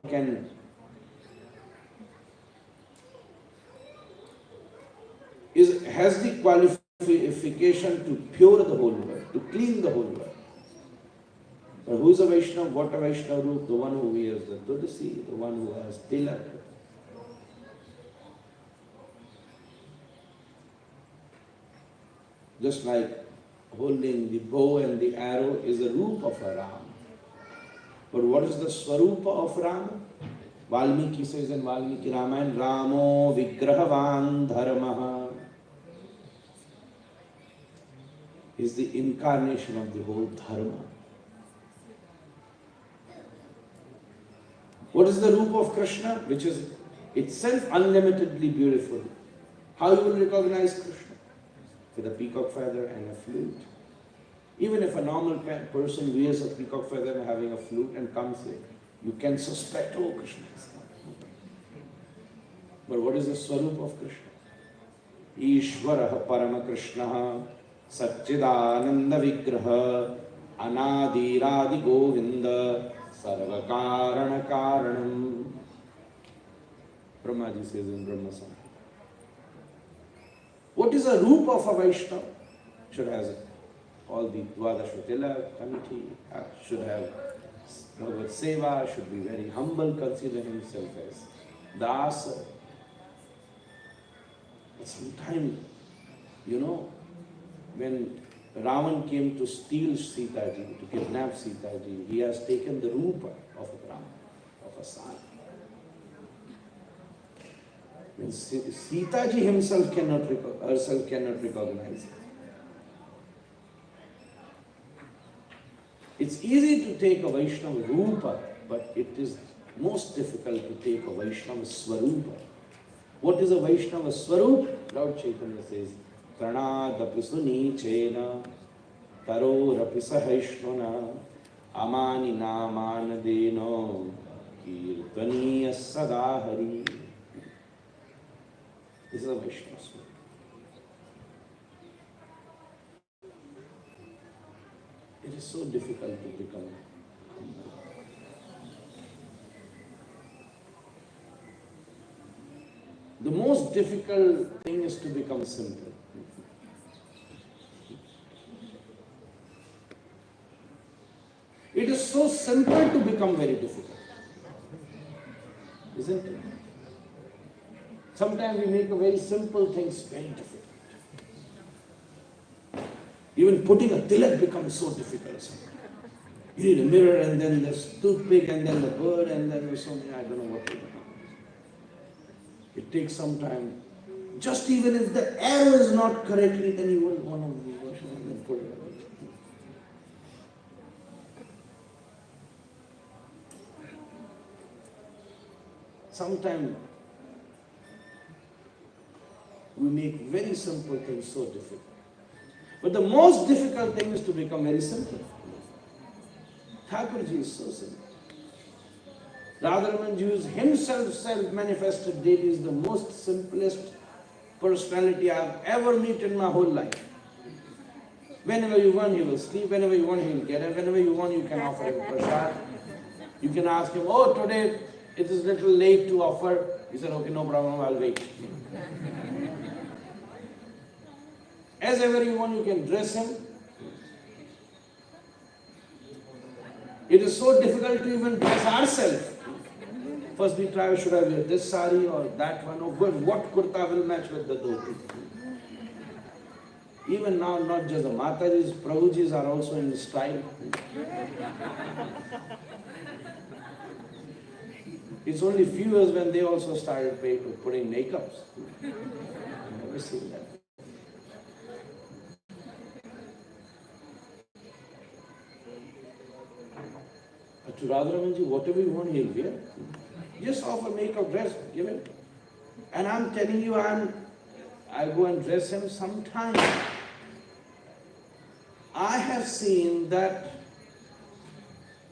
has the qualification to pure the whole world, to clean the whole world. But who is a Vaishnava? What a Vaishnava root? The one who wears the tulsi, the one who has tilak. Just like holding the bow and the arrow is the root of a Ram. But what is the Swarupa of Rama? Valmiki says in Valmiki Ramayana, Ramo Vigrahavan Dharmaha. Is the incarnation of the whole Dharma. What is the root of Krishna? Which is itself unlimitedly beautiful. How you will recognize Krishna? With a peacock feather and a flute. Even if a normal person wears a peacock feather and having a flute and comes here, you can suspect, oh, Krishna is coming. But what is the Swarup of Krishna? Ishvaraha Parama Krishna Satchidananda Vigraha Anadiradi Govinda Sarvakarana Karanam. Brahmaji says in Brahma Samhita. What is the root of a Vaishnava? Should have all the Dwadashvatila committee, should have Bhagavad Seva, should be very humble, consider himself as Dasa. But sometimes, when Ravan came to steal Sitaji, to kidnap Sitaji, he has taken the Rupa of a Brahman, of a son. When Sitaji herself cannot recognize it. It's easy to take a Vaishnava Rupa, but it is most difficult to take a Vaishnava Swarupa. What is a Vaishnava Swarup? Lord Chaitanya says, Pranadapi sunichena, tarorapi sahaishnuna, amani namanadeno, kirtaniya sadahari. This is a Vaishnava Swarup. It is so difficult to become. The most difficult thing is to become simple. It is so simple to become very difficult. Isn't it? Sometimes we make a very simple things very difficult. Even putting a tilak becomes so difficult. You need a mirror and then there's toothpick and then the bird and then there's something, I don't know what to do. It takes some time. Just even if the arrow is not correctly, then you will want to reverse and then put it away. Sometimes we make very simple things so difficult. But the most difficult thing is to become very simple. Thakurji is so simple. Radharamanji himself self-manifested deity is the most simplest personality I have ever met in my whole life. Whenever you want, he will sleep. Whenever you want, he will get up. Whenever you want, you can offer him prasad. You can ask him, oh, today it is a little late to offer. He said, okay, no problem, I'll wait. As ever you want, you can dress him. It is so difficult to even dress ourselves. First we try, should I wear this sari or that one? Oh good, what kurta will match with the dhoti? Even now, not just the Matajis, Prabhujis are also in style. It's only few years when they also started putting makeups. I've never seen that. But to Radharamanji, whatever you want, he'll wear. Just offer makeup, dress, give it. And I'm telling you, I go and dress him sometime. I have seen that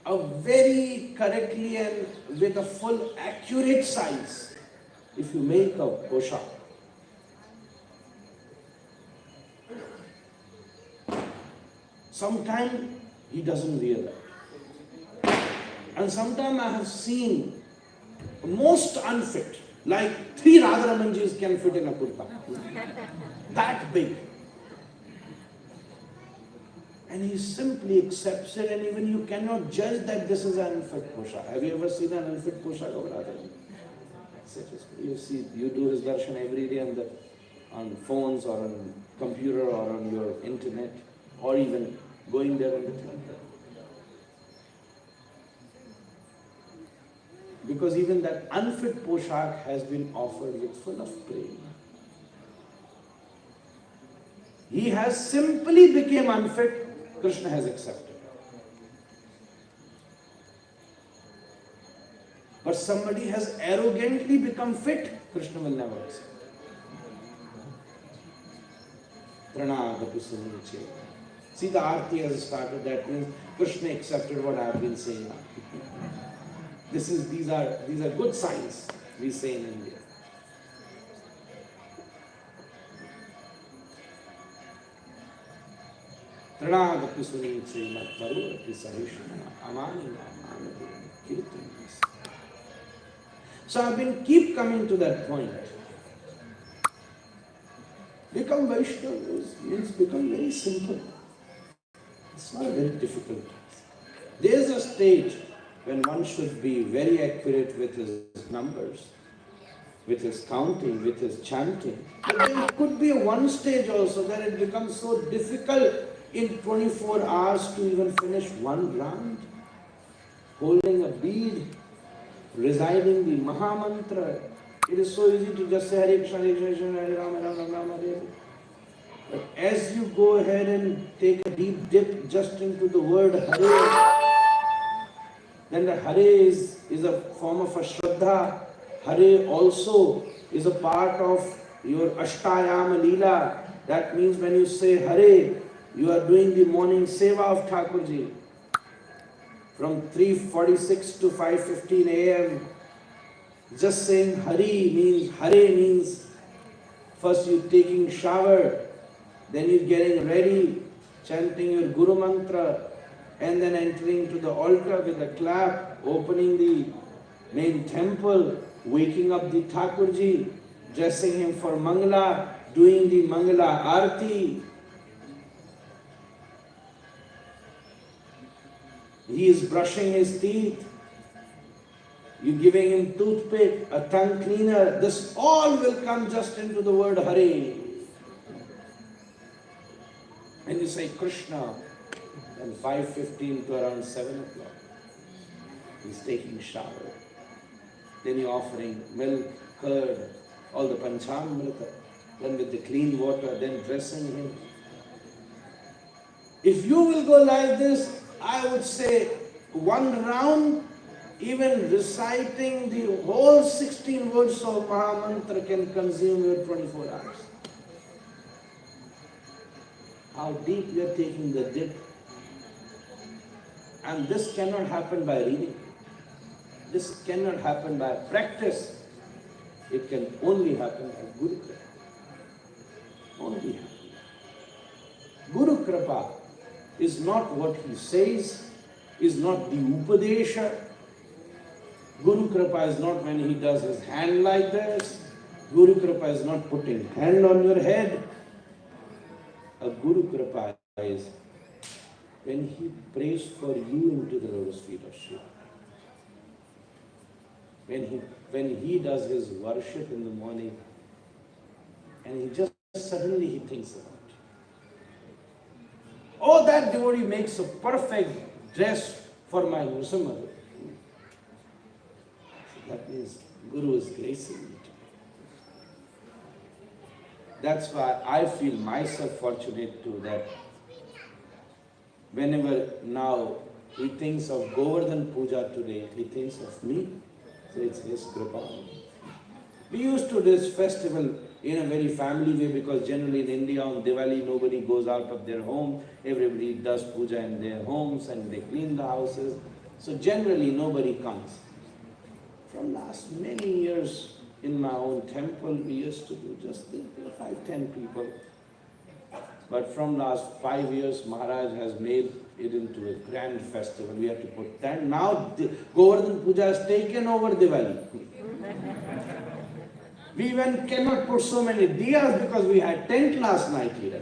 a very correctly and with a full accurate size, if you make a poshak, sometimes he doesn't wear that. And sometimes I have seen most unfit, like 3 Radharamanjis can fit in a kurta. That big. And he simply accepts it, and even you cannot judge that this is an unfit poshak. Have you ever seen an unfit poshak of Radharamanji? You see, you do his darshan every day on phones or on computer or on your internet, or even going there on the temple. Because even that unfit poshak has been offered with full of prema. He has simply become unfit, Krishna has accepted. But somebody has arrogantly become fit, Krishna will never accept. Pranadapi suniche. See, the arti has started, that means Krishna accepted what I have been saying. These are good signs, we say in India. Pranadapi suniche matvarorapi sahishana amani namanadena kirtanasi. So I've been keep coming to that point. Become Vaishnava means become very simple. It's not very difficult. There is a stage when one should be very accurate with his numbers, with his counting, with his chanting. But there could be one stage also that it becomes so difficult in 24 hours to even finish one round, holding a bead, reciting the Mahamantra. It is so easy to just say Hare Krishna, Hare Krishna, Hare Rama, Rama Rama, Hare Hare. But as you go ahead and take a deep dip just into the word Hare, then the Hare is a form of a Shraddha. Hare also is a part of your Ashtayama Leela. That means when you say Hare, you are doing the morning seva of Thakurji. From 3:46 to 5:15 a.m. Just saying Hare means first you taking shower, then you getting ready, chanting your Guru Mantra, and then entering to the altar with a clap, opening the main temple, waking up the Thakurji, dressing him for Mangala, doing the Mangala Arti. He is brushing his teeth. You giving him toothpick, a tongue cleaner. This all will come just into the word Hare. And you say Krishna, then 5:15 to around 7 o'clock. He's taking shower. Then you're offering milk, curd, all the panchamrita. Then with the clean water, then dressing him. If you will go like this, I would say one round, even reciting the whole 16 words of Mahamantra can consume your 24 hours. How deep you are taking the dip. And this cannot happen by reading. This cannot happen by practice. It can only happen by Guru Kripa. Only happen. Guru Kripa is not what he says, is not the Upadesha. Guru Kripa is not when he does his hand like this. Guru Kripa is not putting hand on your head. A Guru Kripa is when he prays for you into the lotus feet of Shiva. When he does his worship in the morning and he just suddenly he thinks about it. Oh, that devotee makes a perfect dress for my Musamad. That means Guru is gracing it. That's why I feel myself fortunate too that whenever now he thinks of Govardhan Puja today, he thinks of me. So it's his kripa. We used to do this festival in a very family way because generally in India on Diwali nobody goes out of their home. Everybody does puja in their homes and they clean the houses. So generally nobody comes. From last many years in my own temple we used to do just 5-10 people. But from last 5 years Maharaj has made it into a grand festival. We have to put that. Now Govardhan Puja has taken over Diwali. We even cannot put so many diyas because we had tent last night here.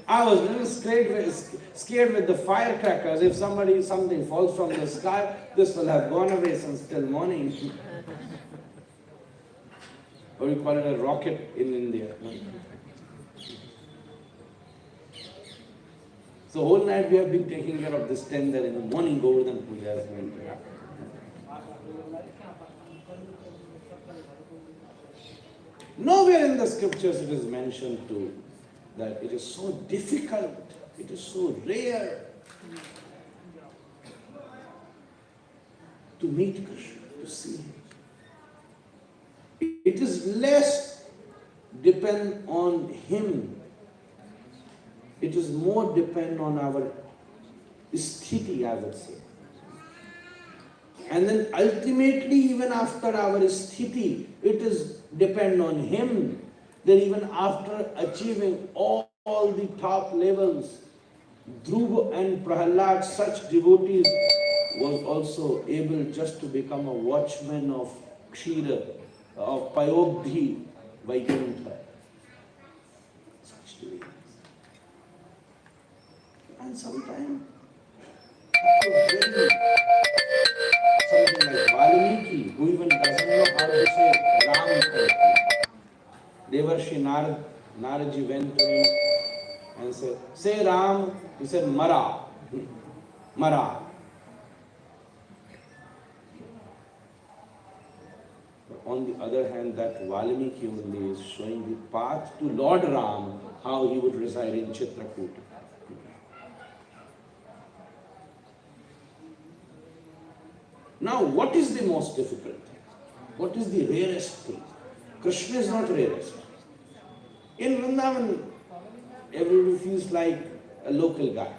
I was a little scared with the firecrackers. If something falls from the sky, this will have gone away since till morning. Or we call it a rocket in India. So whole night we have been taking care of this tent that in the morning Govardhan Puja is going to happen. Nowhere in the scriptures it is mentioned too that it is so difficult, it is so rare to meet Krishna, to see him. It is less depend on him. It is more depend on our sthiti, I would say. And then ultimately, even after our sthiti, it is depend on him. Then even after achieving all the top levels, Dhruva and Prahalad, such devotees, was also able just to become a watchman of Kshira, of Payobdhi, Vaikuntha. Such devotees. And sometimes, something like Vajaynti, who even doesn't know how to say Ram correctly. Devarshi Naradji went to him and said, say Ram. He said, Mara. Mara. But on the other hand, that Vajaynti only is showing the path to Lord Ram, how he would reside in Chitrakoot. Now, what is the most difficult thing? What is the rarest thing? Krishna is not rarest. In Vrindavan, everybody feels like a local guy.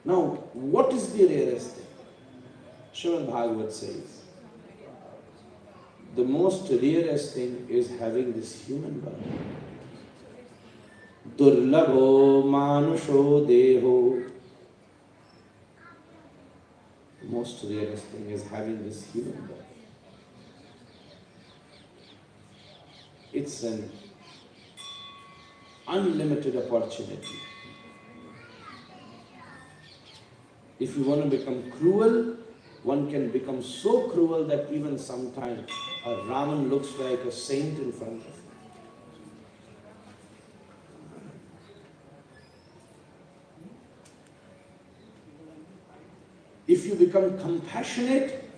Now, what is the rarest thing? Srimad Bhagavat says, the most rarest thing is having this human body. Durlabho manusho deho. The most rarest thing is having this human body. It's an unlimited opportunity. If you want to become cruel, one can become so cruel that even sometimes a Ravan looks like a saint in front of him. If you become compassionate,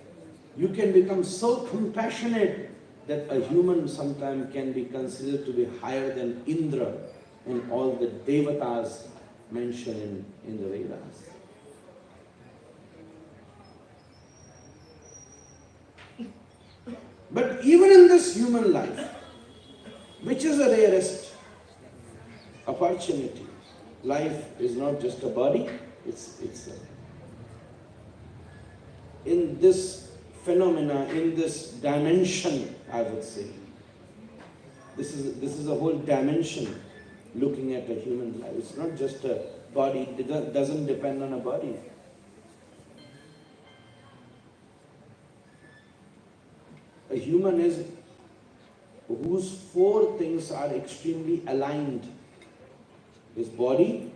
you can become so compassionate that a human sometimes can be considered to be higher than Indra and all the Devatas mentioned in the Vedas. But even in this human life, which is the rarest opportunity, life is not just a body, it's in this phenomena, in this dimension, I would say. This is a whole dimension looking at a human life. It's not just a body, it doesn't depend on a body. A human is whose four things are extremely aligned. His body,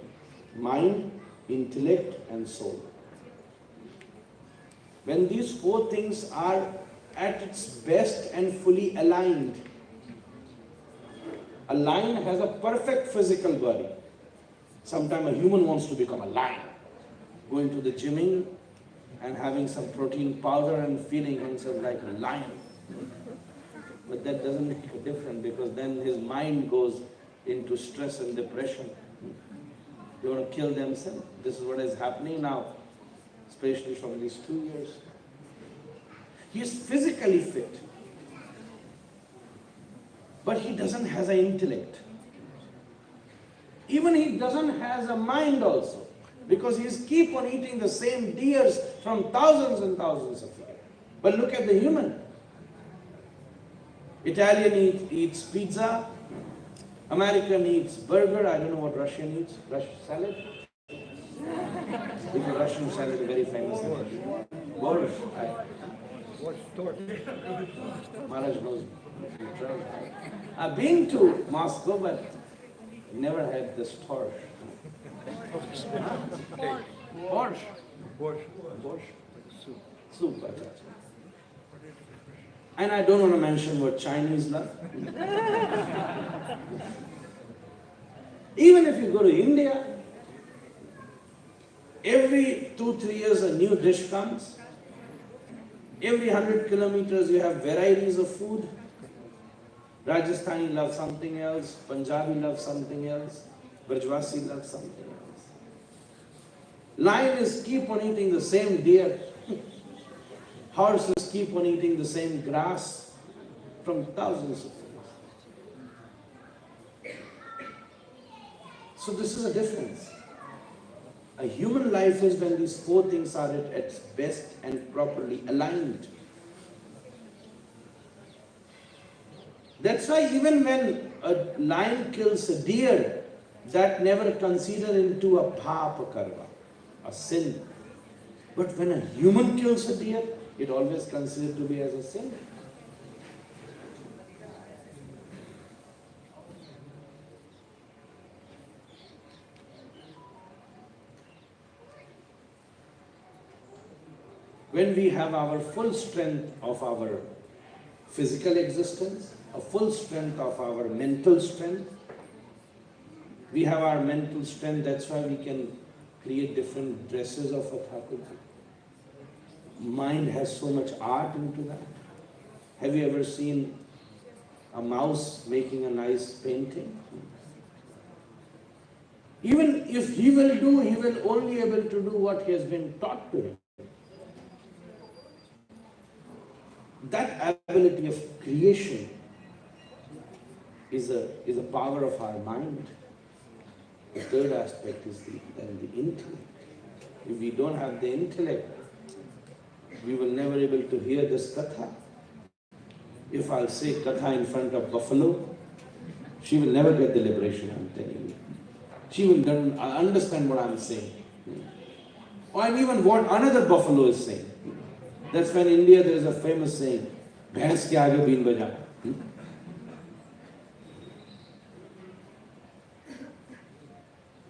mind, intellect and soul. When these four things are at its best and fully aligned, a lion has a perfect physical body. Sometimes a human wants to become a lion, going to the gymming and having some protein powder and feeling himself like a lion. But that doesn't make a difference, because then his mind goes into stress and depression. They want to kill themselves. This is what is happening now, especially from these 2 years. He is physically fit, but he doesn't have an intellect. Even he doesn't have a mind also, because he is keep on eating the same deers from thousands and thousands of years. But look at the human. Italian eats pizza, American eats burger, I don't know what Russian eats, Russian salad. Because Russian salad is very famous. Borscht. What's torch? Maharaj knows. I've been to Moscow, but never had this torch. Borscht. Borscht. Soup. And I don't want to mention what Chinese love. Even if you go to India, every 2-3 years a new dish comes. Every 100 kilometers you have varieties of food. Rajasthani loves something else, Punjabi loves something else, Brajwasi loves something else. Lions keep on eating the same deer. Horses keep on eating the same grass from thousands of years. So this is a difference. A human life is when these four things are at its best and properly aligned. That's why even when a lion kills a deer, that never considered into a papa karma, a sin. But when a human kills a deer, it always considered to be as a sin. When we have our full strength of our physical existence, a full strength of our mental strength, we have our mental strength, that's why we can create different dresses of a Thakurji. Mind has so much art into that. Have you ever seen a mouse making a nice painting? Even if he will do, he will only able to do what he has been taught to him. That ability of creation is a power of our mind. The third aspect is the intellect. If we don't have the intellect, we will never able to hear this katha. If I'll say katha in front of buffalo, she will never get the liberation, I'm telling you. She will not understand what I'm saying. Or even what another buffalo is saying. That's when in India there is a famous saying, "Bhais ke aage been baja."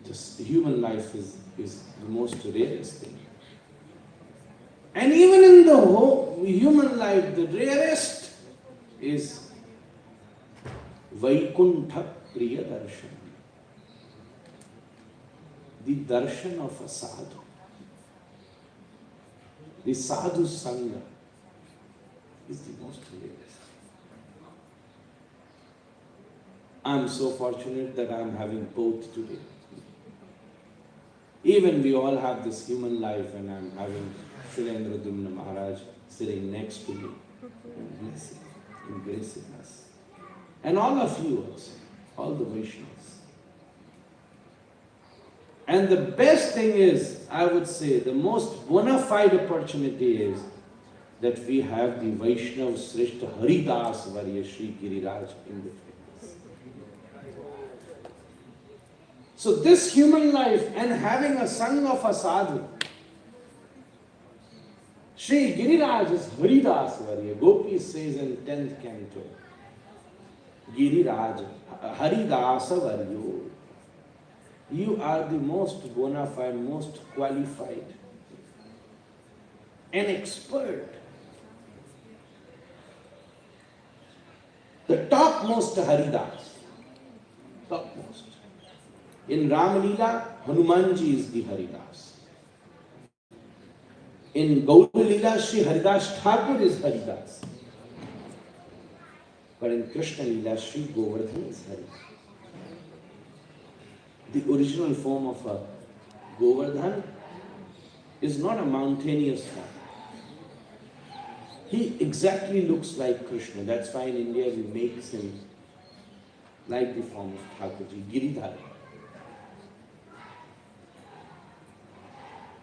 Just human life is the most rarest thing. And even in the whole human life, the rarest is Vaikuntha Priya Darshan. The darshan of a sadhu. The sadhu sangha is the most rarest. I'm so fortunate that I'm having both today. Even we all have this human life, and I'm having Shrilendra Dumna Maharaj sitting next to me and blessing, embracing us. And all of you also, all the Vaishnavas. And the best thing is, I would say, the most bona fide opportunity is that we have the Vaishnav Srishta Haridas Varya Shri Giriraj in between us. So this human life and having a son of a sadhu, Shri Giriraj is Haridas Varya. Gopi says in 10th canto, Giriraj, Haridasa Varyo. You are the most bona fide, most qualified, an expert. The topmost Haridas. Topmost. In Ramalila, Hanumanji is the Haridas. In Gauralila, Shri Haridas Thakur is Haridas. But in Krishna Lila, Shri Govardhan is Haridas. The original form of a Govardhan is not a mountainous form. He exactly looks like Krishna. That's why in India we make him like the form of Thakurji, Giridhar.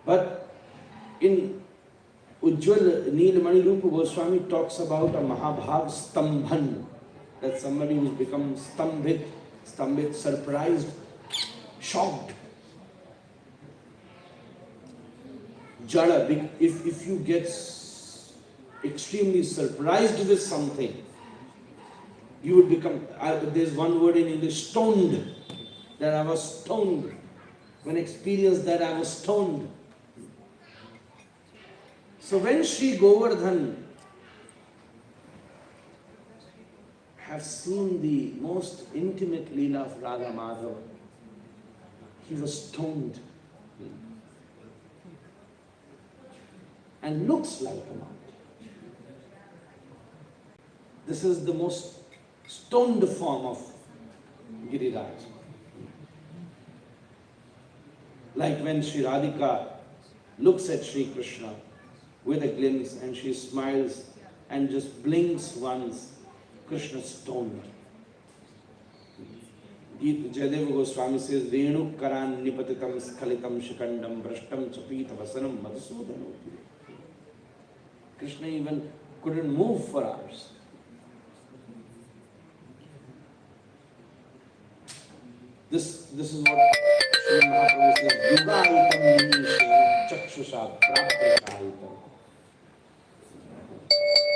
But in Ujjwal Neelamani Rupa Goswami talks about a Mahabhag Stambhan, that somebody who's become stambhit, surprised, shocked. Jada, if you get extremely surprised with something, you would become, there's one word in English, stoned, that I was stoned. When I experienced that, I was stoned. So when Shri Govardhan have seen the most intimate Leela of Radha Madhava, he was stoned and looks like a mountain. This is the most stoned form of Giriraj. Like when Sri Radhika looks at Sri Krishna with a glimpse and she smiles and just blinks once, Krishna stoned. Jayadeva Goswami says, Venu karan nipatitam skhalitam shikandam brashtam chapita vasanam madhusudano. Krishna even couldn't move for hours. This is what Sri Mahaprabhu says, Yugaitam nimishe chakshusha praptasahitam.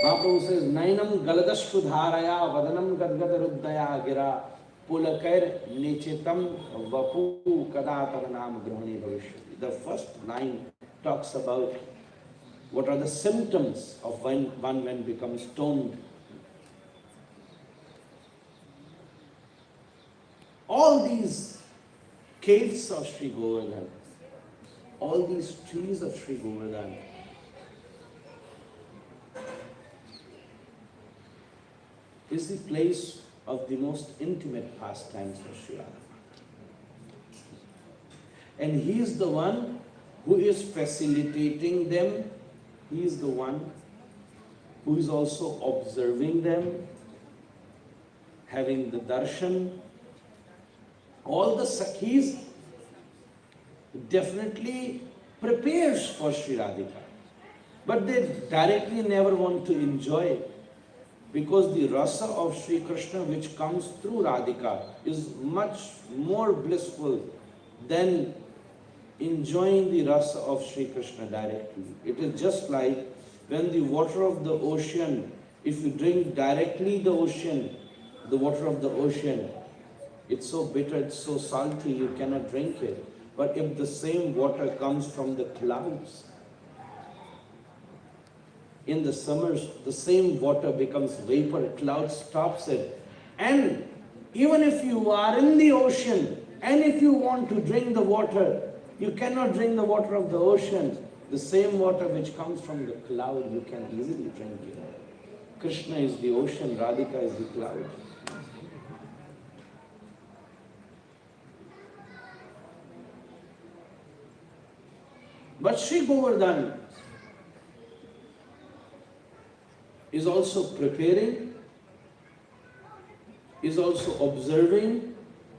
Mahaprabhu says, Nainam galadashtu dharaya vadanam gadgadaruddaya gira pulakair nichitam vapu kadataranam grahane bhavishyati. The first line talks about what are the symptoms of when one becomes stoned. All these caves of Sri Govardhan, all these trees of Sri Govardhan, is the place of the most intimate pastimes for Sri Radha. And he is the one who is facilitating them. He is the one who is also observing them, having the darshan. All the Sakhis definitely prepares for Sri Radhika. But they directly never want to enjoy it, because the rasa of Sri Krishna which comes through Radhika is much more blissful than enjoying the rasa of Sri Krishna directly. It is just like when the water of the ocean, if you drink directly the ocean, the water of the ocean, it's so bitter, it's so salty, you cannot drink it. But if the same water comes from the clouds, in the summers, the same water becomes vapor, cloud stops it. And even if you are in the ocean, and if you want to drink the water, you cannot drink the water of the ocean. The same water which comes from the cloud, you can easily drink it. Krishna is the ocean, Radhika is the cloud. But Sri Govardhan is also preparing, is also observing,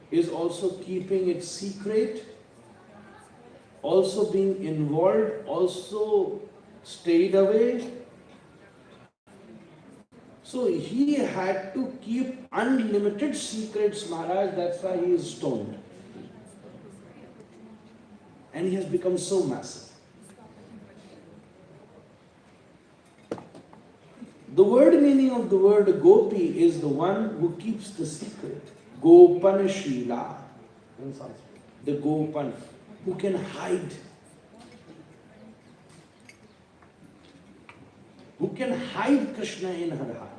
is also keeping it secret, also being involved, also stayed away. So he had to keep unlimited secrets, Maharaj, that's why he is stoned. And he has become so massive. The word meaning of the word gopi is the one who keeps the secret. Gopan Shila. The Gopan, who can hide. Who can hide Krishna in her heart.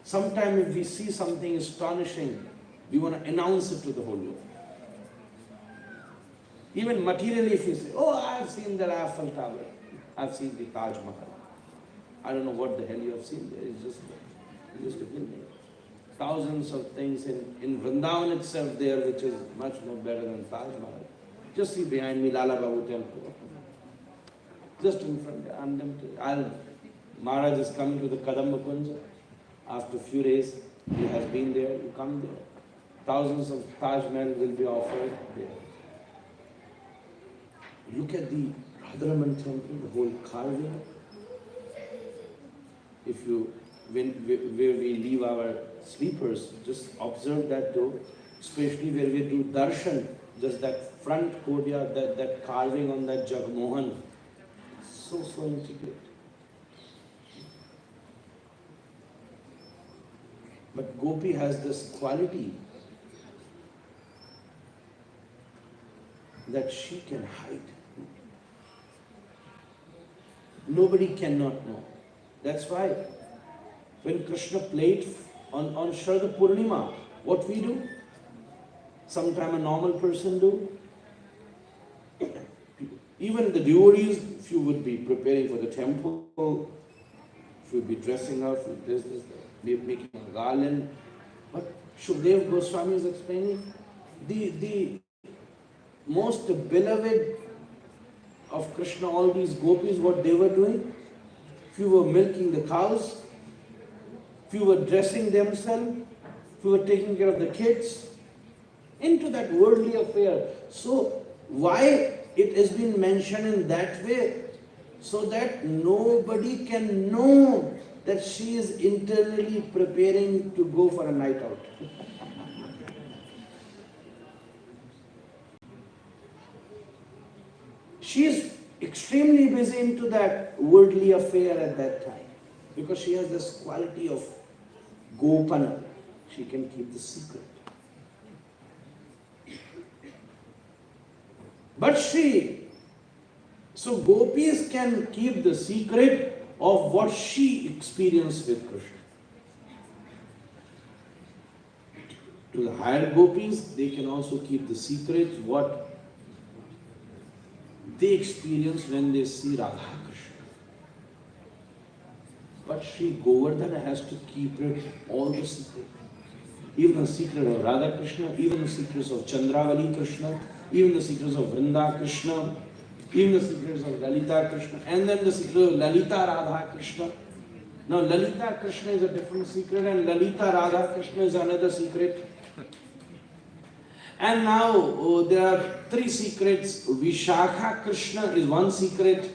Sometimes if we see something astonishing, we want to announce it to the whole world. Even materially, if you say, oh, I've seen the Eiffel Tower. I've seen the Taj Mahal. I don't know what the hell you have seen there. It's just a building. Thousands of things in Vrindavan itself there, which is much more better than Taj Mahal. Just see behind me, Lala Babu temple. Just in front there. Maharaj is coming to the Kadamba Kunja. After a few days, he has been there, you come there. Thousands of Taj Mahal will be offered there. Look at the Radharaman temple, the whole carving. If you, where we leave our sleepers, just observe that door, especially where we do darshan, just that front courtyard, that carving on that Jagmohan, so intricate. But Gopi has this quality that she can hide. Nobody cannot know. That's why when Krishna played on Sharad Purnima, what we do? Sometime a normal person do. Even the devotees, if you would be preparing for the temple, if you would be dressing up with this, be making a garland. But Shukdev Goswami is explaining the most beloved of Krishna, all these gopis, what they were doing. If you were milking the cows, if you were dressing themselves, if you were taking care of the kids, into that worldly affair. So why it has been mentioned in that way? So that nobody can know that she is internally preparing to go for a night out. She is extremely busy into that worldly affair at that time, because she has this quality of Gopana. She can keep the secret. But so gopis can keep the secret of what she experienced with Krishna. To the higher gopis, they can also keep the secret what they experience when they see Radha Krishna. But Sri Govardhana has to keep it all the secret. Even the secret of Radha Krishna, even the secrets of Chandravali Krishna, even the secrets of Vrinda Krishna, even the secrets of Lalita Krishna, and then the secret of Lalita Radha Krishna. Now Lalita Krishna is a different secret and Lalita Radha Krishna is another secret. And now there are three secrets. Vishakha Krishna is one secret.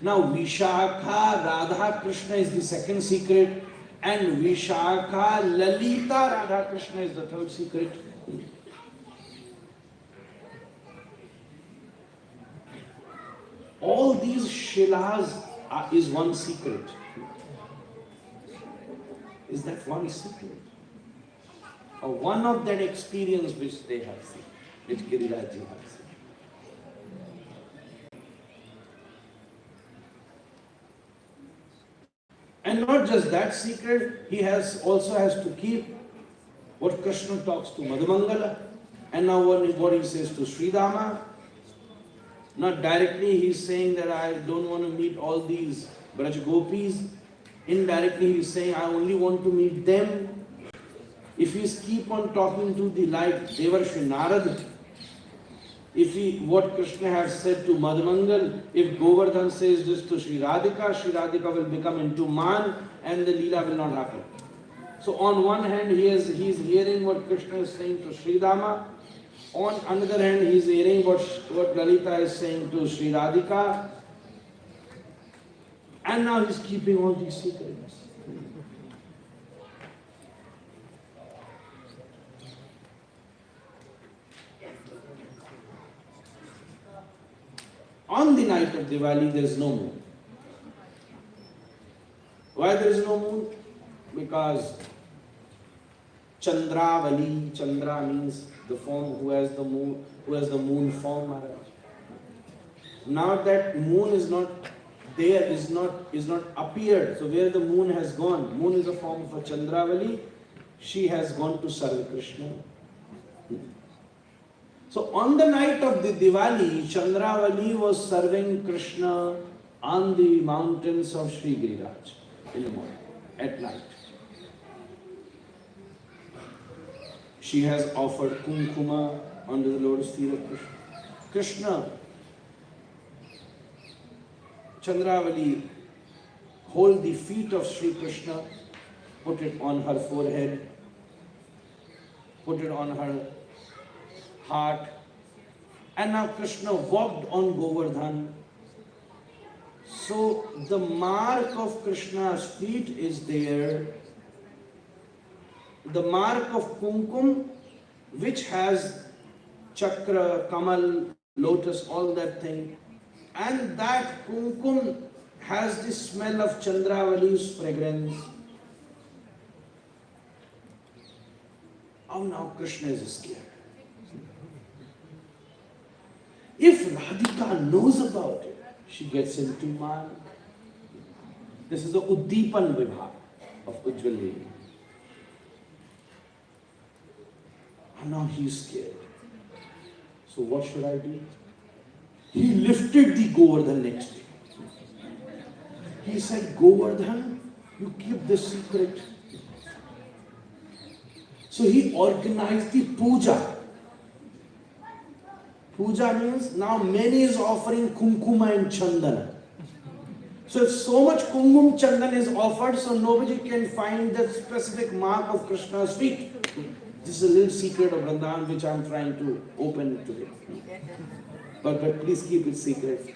Now Vishakha Radha Krishna is the second secret. And Vishakha Lalita Radha Krishna is the third secret. All these Shilas is one secret. Is that one secret? Or one of that experience which they have seen, which Giriraj ji have seen. And not just that secret, he also has to keep what Krishna talks to Madhumangala, and now what he says to Sridama. Not directly he is saying that I don't want to meet all these Braj Gopis. Indirectly he is saying I only want to meet them. If he keep on talking to the like Devarshi Narad, what Krishna has said to Madhumangal, if Govardhan says this to Sri Radhika will become into man and the Leela will not happen. So on one hand he is hearing what Krishna is saying to Sri Dama, on another hand he is hearing what Lalita is saying to Sri Radhika, and now he is keeping all these secrets. On the night of Diwali, there is no moon. Why there is no moon? Because Chandravali, Chandra means the form who has the moon form, Maharaj. Now that moon is not there, is not appeared. So where the moon has gone, moon is a form of a Chandravali, she has gone to serve Krishna. So on the night of the Diwali, Chandravali was serving Krishna on the mountains of Sri Giriraj in the morning, at night. She has offered kumkuma under the lotus feet of Krishna. Krishna, Chandravali hold the feet of Sri Krishna, put it on her forehead, put it on her heart, and now Krishna walked on Govardhan. So the mark of Krishna's feet is there, the mark of kumkum, which has chakra, kamal, lotus, all that thing, and that kumkum has the smell of Chandravali's fragrance. Oh, now Krishna is scared. If Radhika knows about it, she gets into man. This is the Uddipan Vibha of Ujjwal Devi. And now he is scared. So what should I do? He lifted the Govardhan next day. He said, Govardhan, you keep this secret. So he organized the puja. Puja means now many is offering kumkuma and chandana. So if so much kumkum chandan is offered, so nobody can find the specific mark of Krishna's feet. This is a little secret of Vrindavan which I am trying to open today. But please keep it secret.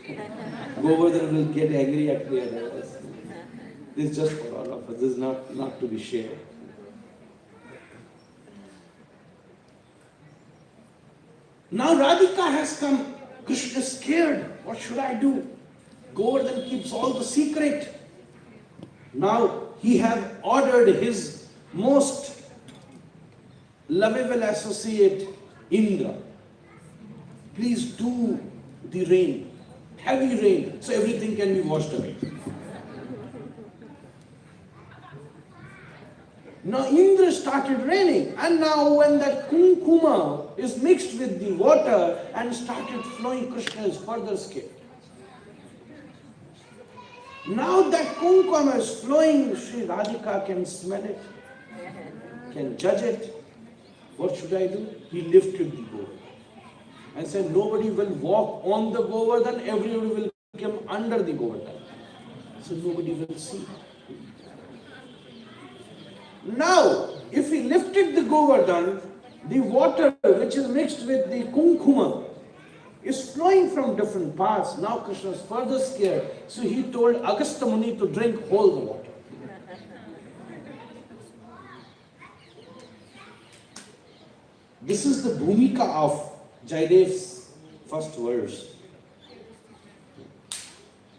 Govardhan will get angry at me otherwise. This is just for all of us. This is not to be shared. Now Radhika has come. Krishna is scared. What should I do? Govardhan keeps all the secret. Now he have ordered his most lovable associate, Indra. Please do the rain, heavy rain, so everything can be washed away. Now Indra started raining, and now when that kumkuma is mixed with the water and started flowing, Krishna is further scared. Now that kumkum is flowing, Sri Radhika can smell it, can judge it. What should I do? He lifted the Govardhan and said, nobody will walk on the Govardhan, everybody will come under the Govardhan. So nobody will see. Now, if he lifted the Govardhan, the water which is mixed with the kumkuma is flowing from different parts. Now Krishna is further scared. So he told Agastya Muni to drink all the water. This is the bhumika of Jayadev's first verse.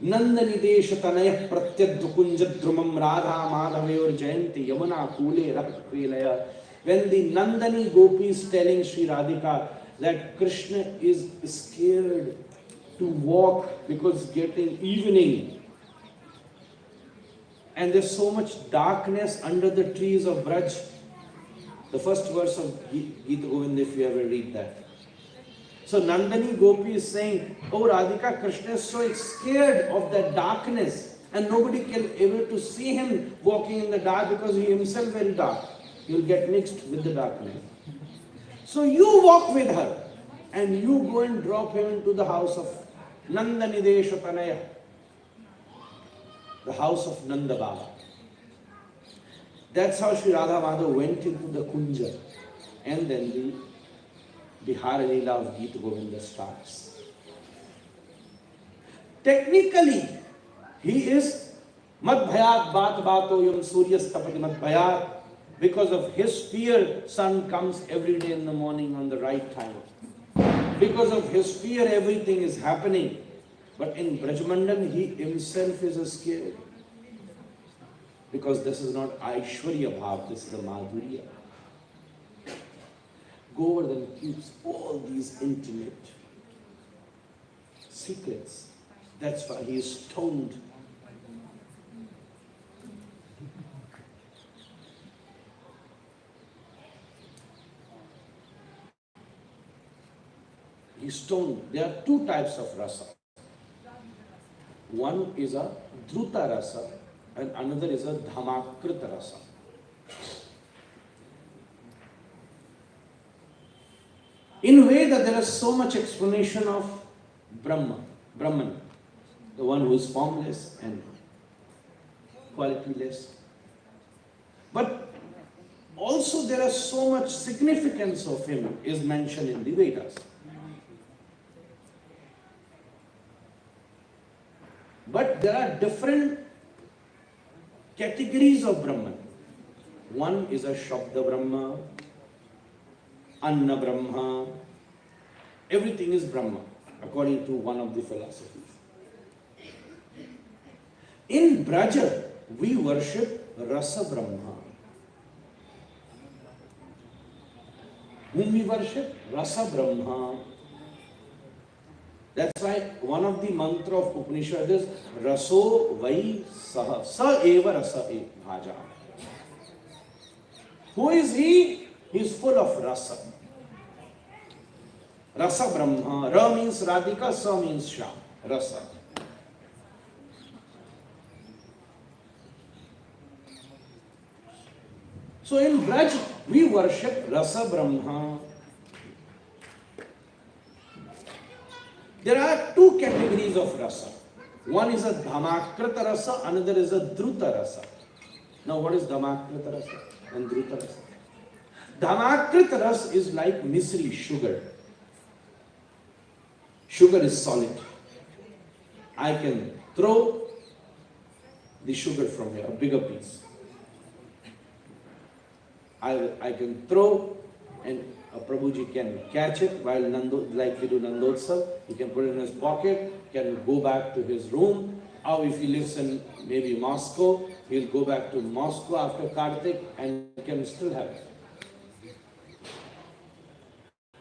Nandanidesh tanaya pratyadrukunja drumam radha madhaveyor jayanti yamuna kule rakvelaya. When the Nandani Gopi is telling Sri Radhika that Krishna is scared to walk because it's getting evening and there's so much darkness under the trees of Braj. The first verse of Gita Govinda, if you ever read that. So Nandani Gopi is saying, oh Radhika, Krishna is so scared of that darkness and nobody can able to see him walking in the dark because he himself is very dark. He will get mixed with the darkness. So you walk with her and you go and drop him into the house of Nandanidesh Tanaya, the house of Nanda Baba. That's how Sri Radha Madhav went into the Kunja, and then the Bihar Leela of Gita Govinda starts. Technically, he is Madbhayat Bat Batoyam Suryas Tapati Madbhayat. Because of his fear, sun comes every day in the morning on the right time. Because of his fear, everything is happening. But in Brajmandan, he himself is scared. Because this is not Aishwarya Bhav, this is the Madhurya. Govardhan keeps all these intimate secrets. That's why he is stoned. He's stoned. There are two types of rasa. One is a dhruta rasa and another is a dhamakrita rasa. In Veda, there is so much explanation of Brahman, the one who is formless and qualityless. But also there is so much significance of him is mentioned in the Vedas. But there are different categories of Brahman. One is a Shabda Brahma, Anna Brahma. Everything is Brahma, according to one of the philosophies. In Braja, we worship Rasa Brahma. Whom we worship? Rasa Brahma. That's why one of the mantra of Upanishad is Raso Vai Saha. Sa eva rasa bhaja. Who is he? He is full of rasa. Rasa Brahma. Ra means Radhika, Sa means Sham. Rasa. So in Braj, we worship Rasa Brahma. There are two categories of rasa. One is a dhamakrita rasa, another is a dhruta rasa. Now what is dhamakrita rasa and dhruta rasa? Dhamakrita rasa is like misri, sugar. Sugar is solid. I can throw the sugar from here, a bigger piece. I can throw and Prabhuji can catch it while like we do Nandotsav. He can put it in his pocket, can go back to his room. Or if he lives in maybe Moscow, he'll go back to Moscow after Kartik and can still have it.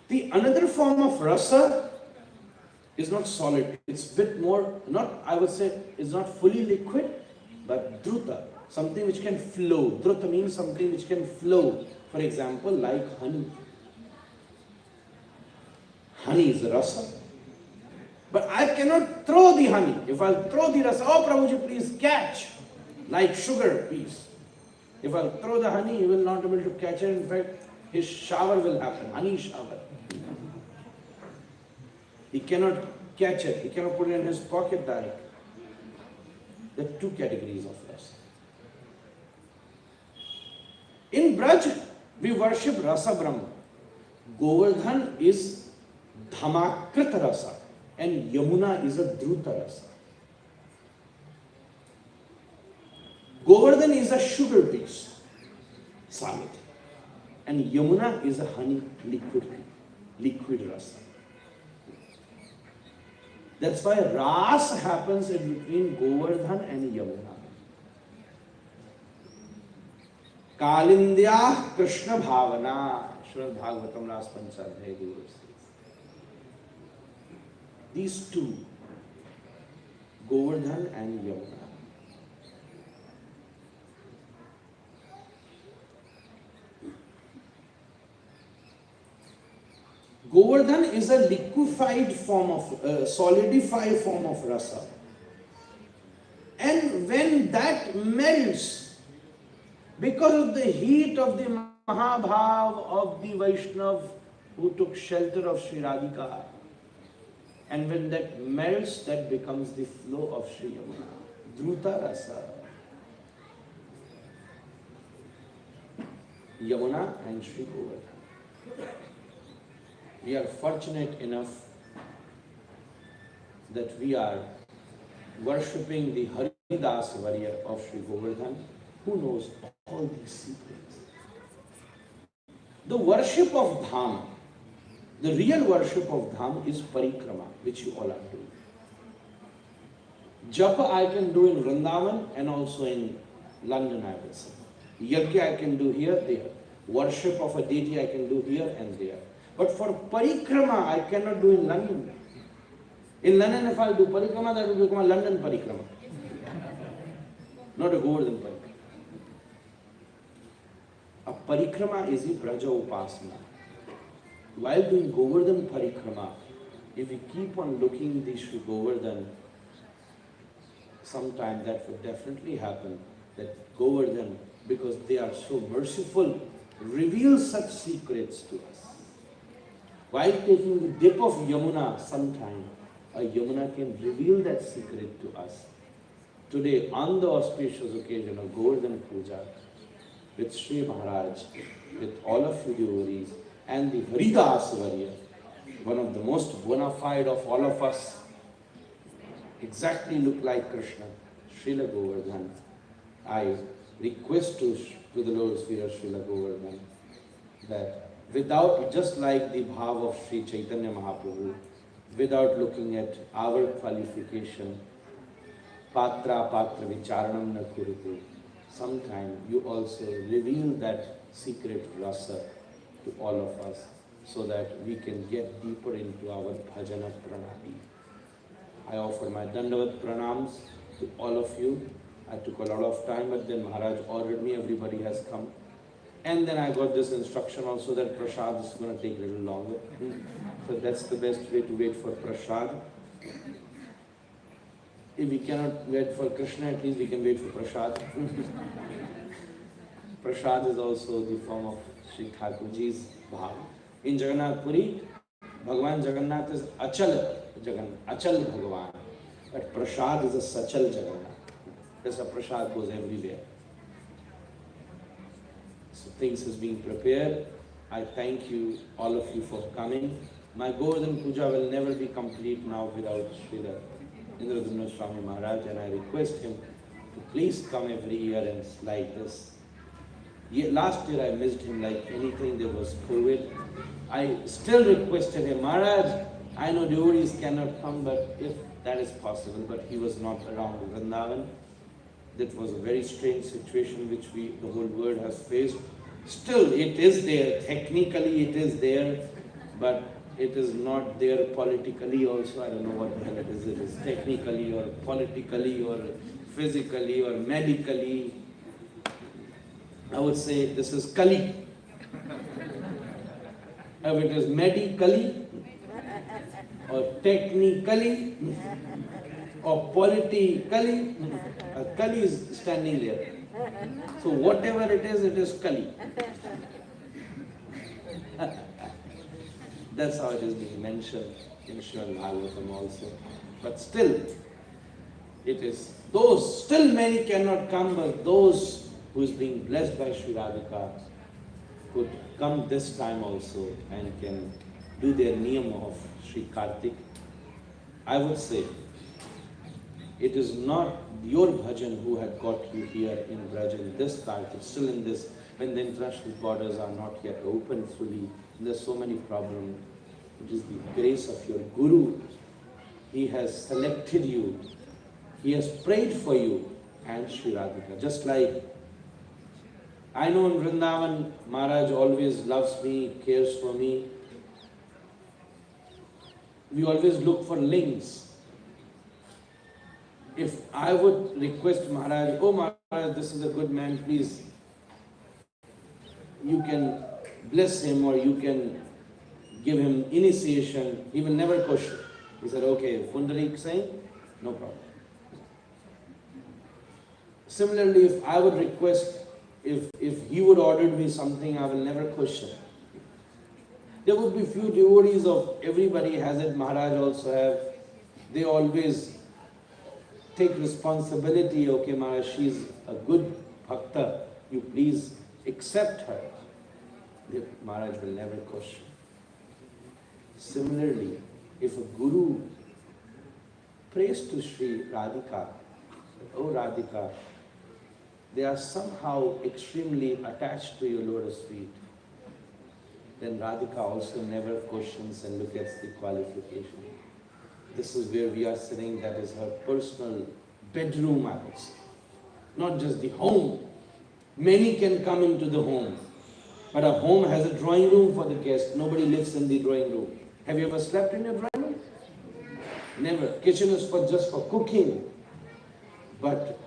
The another form of rasa is not solid. It's a bit more, I would say, it's not fully liquid, but dhruta, something which can flow. Dhruta means something which can flow. For example, like honey. Honey is rasa. But I cannot throw the honey, if I'll throw the rasa, oh Prabhuji, please catch, like sugar, please. If I'll throw the honey, he will not be able to catch it. In fact, his shower will happen, honey shower. He cannot catch it. He cannot put it in his pocket direct. There are two categories of rasa. In Braj, we worship Rasa Brahma. Govardhan is Dhamakrita Rasa and Yamuna is a Druta Rasa. Govardhan is a sugar piece, solid, and Yamuna is a honey liquid rasa. That's why rasa happens in between Govardhan and Yamuna. Kalindya Krishna Bhavana, Srimad Bhagavatam Ras Panchadhyaya Guru says. These two, Govardhan and Yamuna. Govardhan is a liquefied form of, solidified form of rasa. And when that melts, because of the heat of the Mahabhav of the Vaishnav who took shelter of Sri Radhika, and when that melts, that becomes the flow of Sri Yamuna, Druta Rasa. Yamuna and Sri Govardhan. We are fortunate enough that we are worshipping the Haridas warrior of Sri Govardhan, who knows all these secrets. The worship of Dham, the real worship of Dham is Parikrama, which you all are doing. Japa I can do in Vrindavan and also in London, I will say. Yajna I can do here, there. Worship of a deity I can do here and there. But for Parikrama, I cannot do in London. In London, if I do Parikrama, that will become a London Parikrama. Not a Govardhan Parikrama. A Parikrama is a Braja Upasana. While doing Govardhan Parikrama, if we keep on looking the Sri Govardhan, sometime that would definitely happen, that Govardhan, because they are so merciful, reveal such secrets to us. While taking the dip of Yamuna, sometime a Yamuna can reveal that secret to us. Today, on the auspicious occasion of Govardhan Puja, with Sri Maharaj, with all of you devotees, and the Haridas warrior, one of the most bona fide of all of us, exactly look like Krishna, Srila Govardhan. I request to the Lord Srila Srila Govardhan that without, just like the bhav of Sri Chaitanya Mahaprabhu, without looking at our qualification, patra vicharanam na kurute, sometime you also reveal that secret rasa to all of us so that we can get deeper into our bhajana pranati. I offer my dandavat pranams to all of you. I took a lot of time, but then Maharaj ordered me, everybody has come. And then I got this instruction also that prasad is going to take a little longer. So that's the best way to wait for prasad. If we cannot wait for Krishna, at least we can wait for prasad. Prasad is also the form of Sri Thakurji's bhav. In Jagannath Puri, Bhagavan Jagannath is Achal Bhagavan. But prasad is a Sachal Jagannath. Because a prasad goes everywhere. So things is being prepared. I thank you, all of you, for coming. My Govardhan Puja will never be complete now without Srila Indradumna Swami Maharaj, and I request him to please come every year and like this. Last year I missed him like anything, there was COVID. I still requested him, Maharaj, I know devotees cannot come, but if that is possible, but he was not around Vrindavan. That was a very strange situation which the whole world has faced. Still, it is there. Technically, it is there, but it is not there politically also. I don't know what the hell it is. It is technically or politically or physically or medically. I would say this is Kali. If it is medically or technically, or politically, Kali is standing there. So whatever it is Kali. That's how it is being mentioned in Srimad Bhagavatam also. But still, it is those, still many cannot come, but those who is being blessed by Sri Radhika could come this time also and can do their niyam of Sri Kartik. I would say, it is not your bhajan who had got you here in Braj in this Kartik, still in this, when the international borders are not yet open fully, there's so many problems. It is the grace of your Guru. He has selected you. He has prayed for you and Sri Radhika. Just like I know in Vrindavan, Maharaj always loves me, cares for me. We always look for links. If I would request Maharaj, oh Maharaj, this is a good man, please, you can bless him or you can give him initiation, he will never question. He said, okay, Pundarik saying, no problem. Similarly, if I would request, if he would order me something, I will never question. There would be few devotees of everybody has it, Maharaj also have. They always take responsibility, okay Maharaj, she is a good bhakta, you please accept her. The Maharaj will never question. Similarly, if a guru prays to Sri Radhika, oh Radhika, they are somehow extremely attached to your lotus feet, then Radhika also never questions and looks at the qualification. This is where we are sitting, that is her personal bedroom, I would say. Not just the home. Many can come into the home, but a home has a drawing room for the guest. Nobody lives in the drawing room. Have you ever slept in your drawing room? Never. Kitchen is just for cooking. But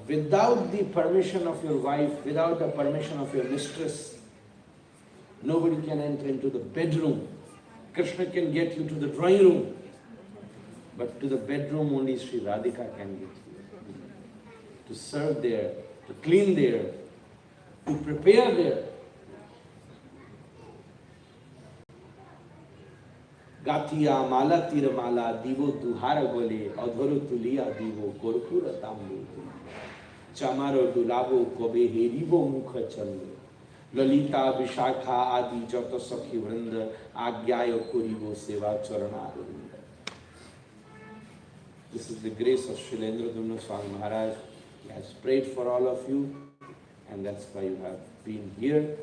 without the permission of your wife, without the permission of your mistress, nobody can enter into the bedroom. Krishna can get you to the drawing room, but to the bedroom only Sri Radhika can get you. To serve there, to clean there, to prepare there. Gathiya mala tiramala divo duhara gole adhoro tuliya divo korpura tambu chamaro dulabo kobe heribo mukha challo lalita vishakha adi jata sakhi vrinda agyayo kuribo seva charana. This is the grace of Shailendra Dhumna Swami Maharaj. He has prayed for all of you, and that's why you have been here.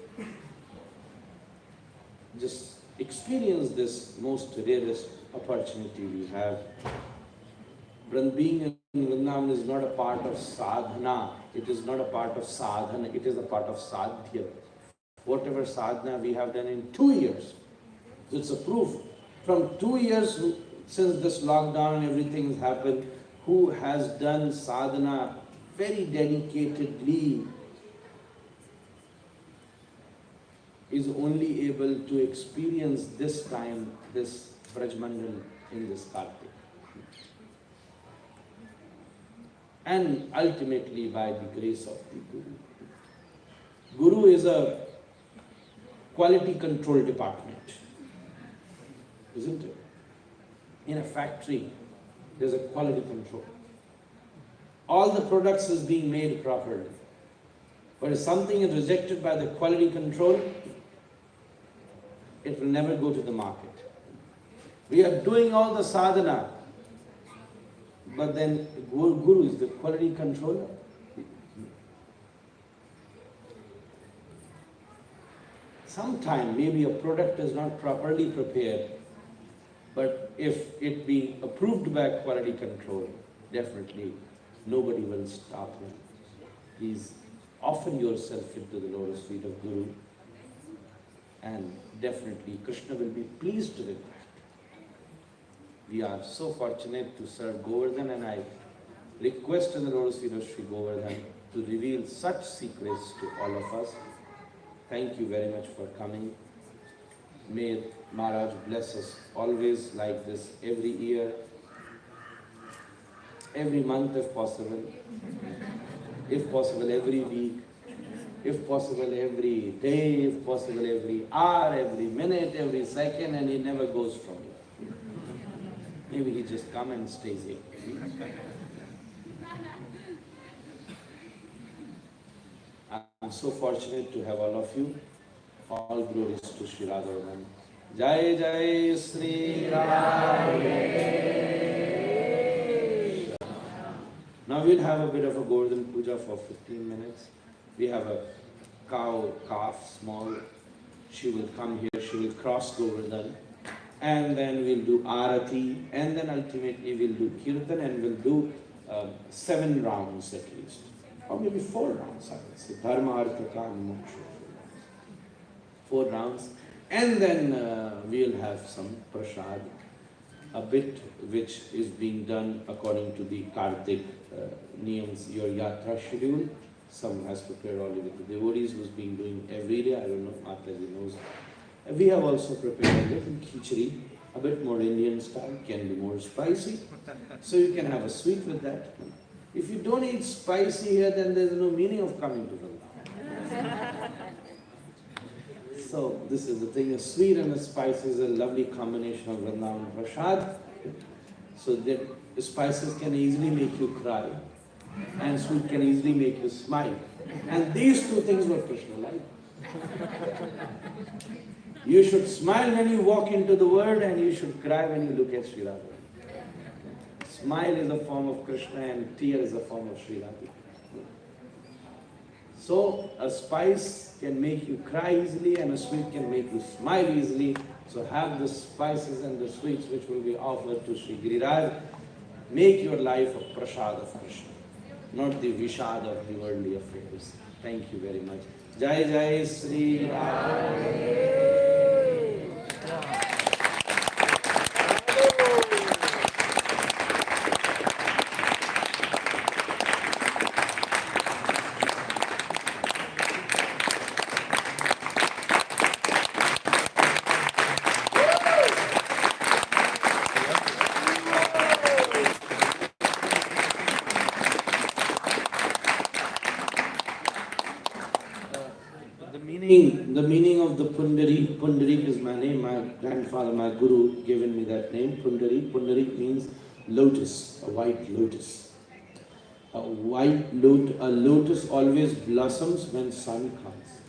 Just experience this most rarest opportunity we have. Being in Vrindavan is not a part of sadhana. It is not a part of sadhana. It is a part of sadhya. Whatever sadhana we have done in 2 years. So it's a proof. From 2 years since this lockdown and everything has happened, who has done sadhana very dedicatedly is only able to experience this time, this Brajmandal in this Kartik. And ultimately by the grace of the Guru. Guru is a quality control department, isn't it? In a factory, there's a quality control. All the products is being made properly. But if something is rejected by the quality control, it will never go to the market. We are doing all the sadhana, but then Guru is the quality controller. Sometime maybe a product is not properly prepared, but if it be approved by quality control, definitely nobody will stop him. Please offer yourself into the lotus feet of Guru, and definitely Krishna will be pleased with that. We are so fortunate to serve Govardhan, and I request in the lotus feet of Sri Govardhan to reveal such secrets to all of us. Thank you very much for coming. May Maharaj bless us always like this every year. every month if possible every week, if possible every day, if possible every hour, every minute, every second, and he never goes from here. Maybe he just comes and stays here. I'm so fortunate to have all of you. All glories to Sri Radharani. Jai Jai Sri Radhe. Now we'll have a bit of a Golden Puja for 15 minutes. We have a cow, calf, small. She will come here, she will cross Govardhan. And then we'll do Arati. And then ultimately we'll do Kirtan and we'll do 7 rounds at least. Or maybe 4 rounds, I would say. Dharma, Artha, Kama, Moksha. 4 rounds. And then we'll have some prasad, a bit which is being done according to the Kartik niyams, your yatra schedule. Some has prepared already with the devotees, who's been doing every day. I don't know, Mataji knows. We have also prepared a little khichdi, a bit more Indian style, can be more spicy. So you can have a sweet with that. If you don't eat spicy here, then there's no meaning of coming to Vrindavan. So this is the thing, a sweet and a spicy is a lovely combination of Vrindavan prasad. So that spices can easily make you cry, and sweet can easily make you smile. And these 2 things were Krishna liked. You should smile when you walk into the world, and you should cry when you look at Sri Radha. Smile is a form of Krishna and tear is a form of Sri Radha. So a spice can make you cry easily and a sweet can make you smile easily. So have the spices and the sweets which will be offered to Sri Giriraj. Make your life a prasad of Krishna, not the vishad of the worldly affairs. Thank you very much. Jai Jai Sri Radhe. The meaning of the Pundarik, Pundarik is my name, my grandfather, my guru given me that name, Pundarik. Pundarik means lotus, a white lotus. A lotus always blossoms when sun comes.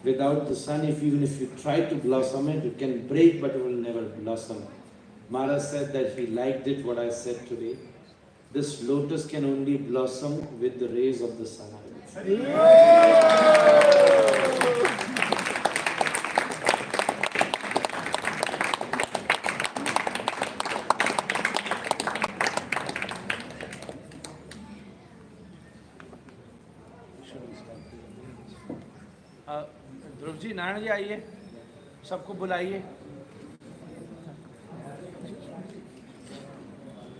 Without the sun, even if you try to blossom it, it can break but it will never blossom. Maharaj said that he liked it, what I said today. This lotus can only blossom with the rays of the sun. Dhruv ji, Narayan ji आइए, सबको बुलाइए।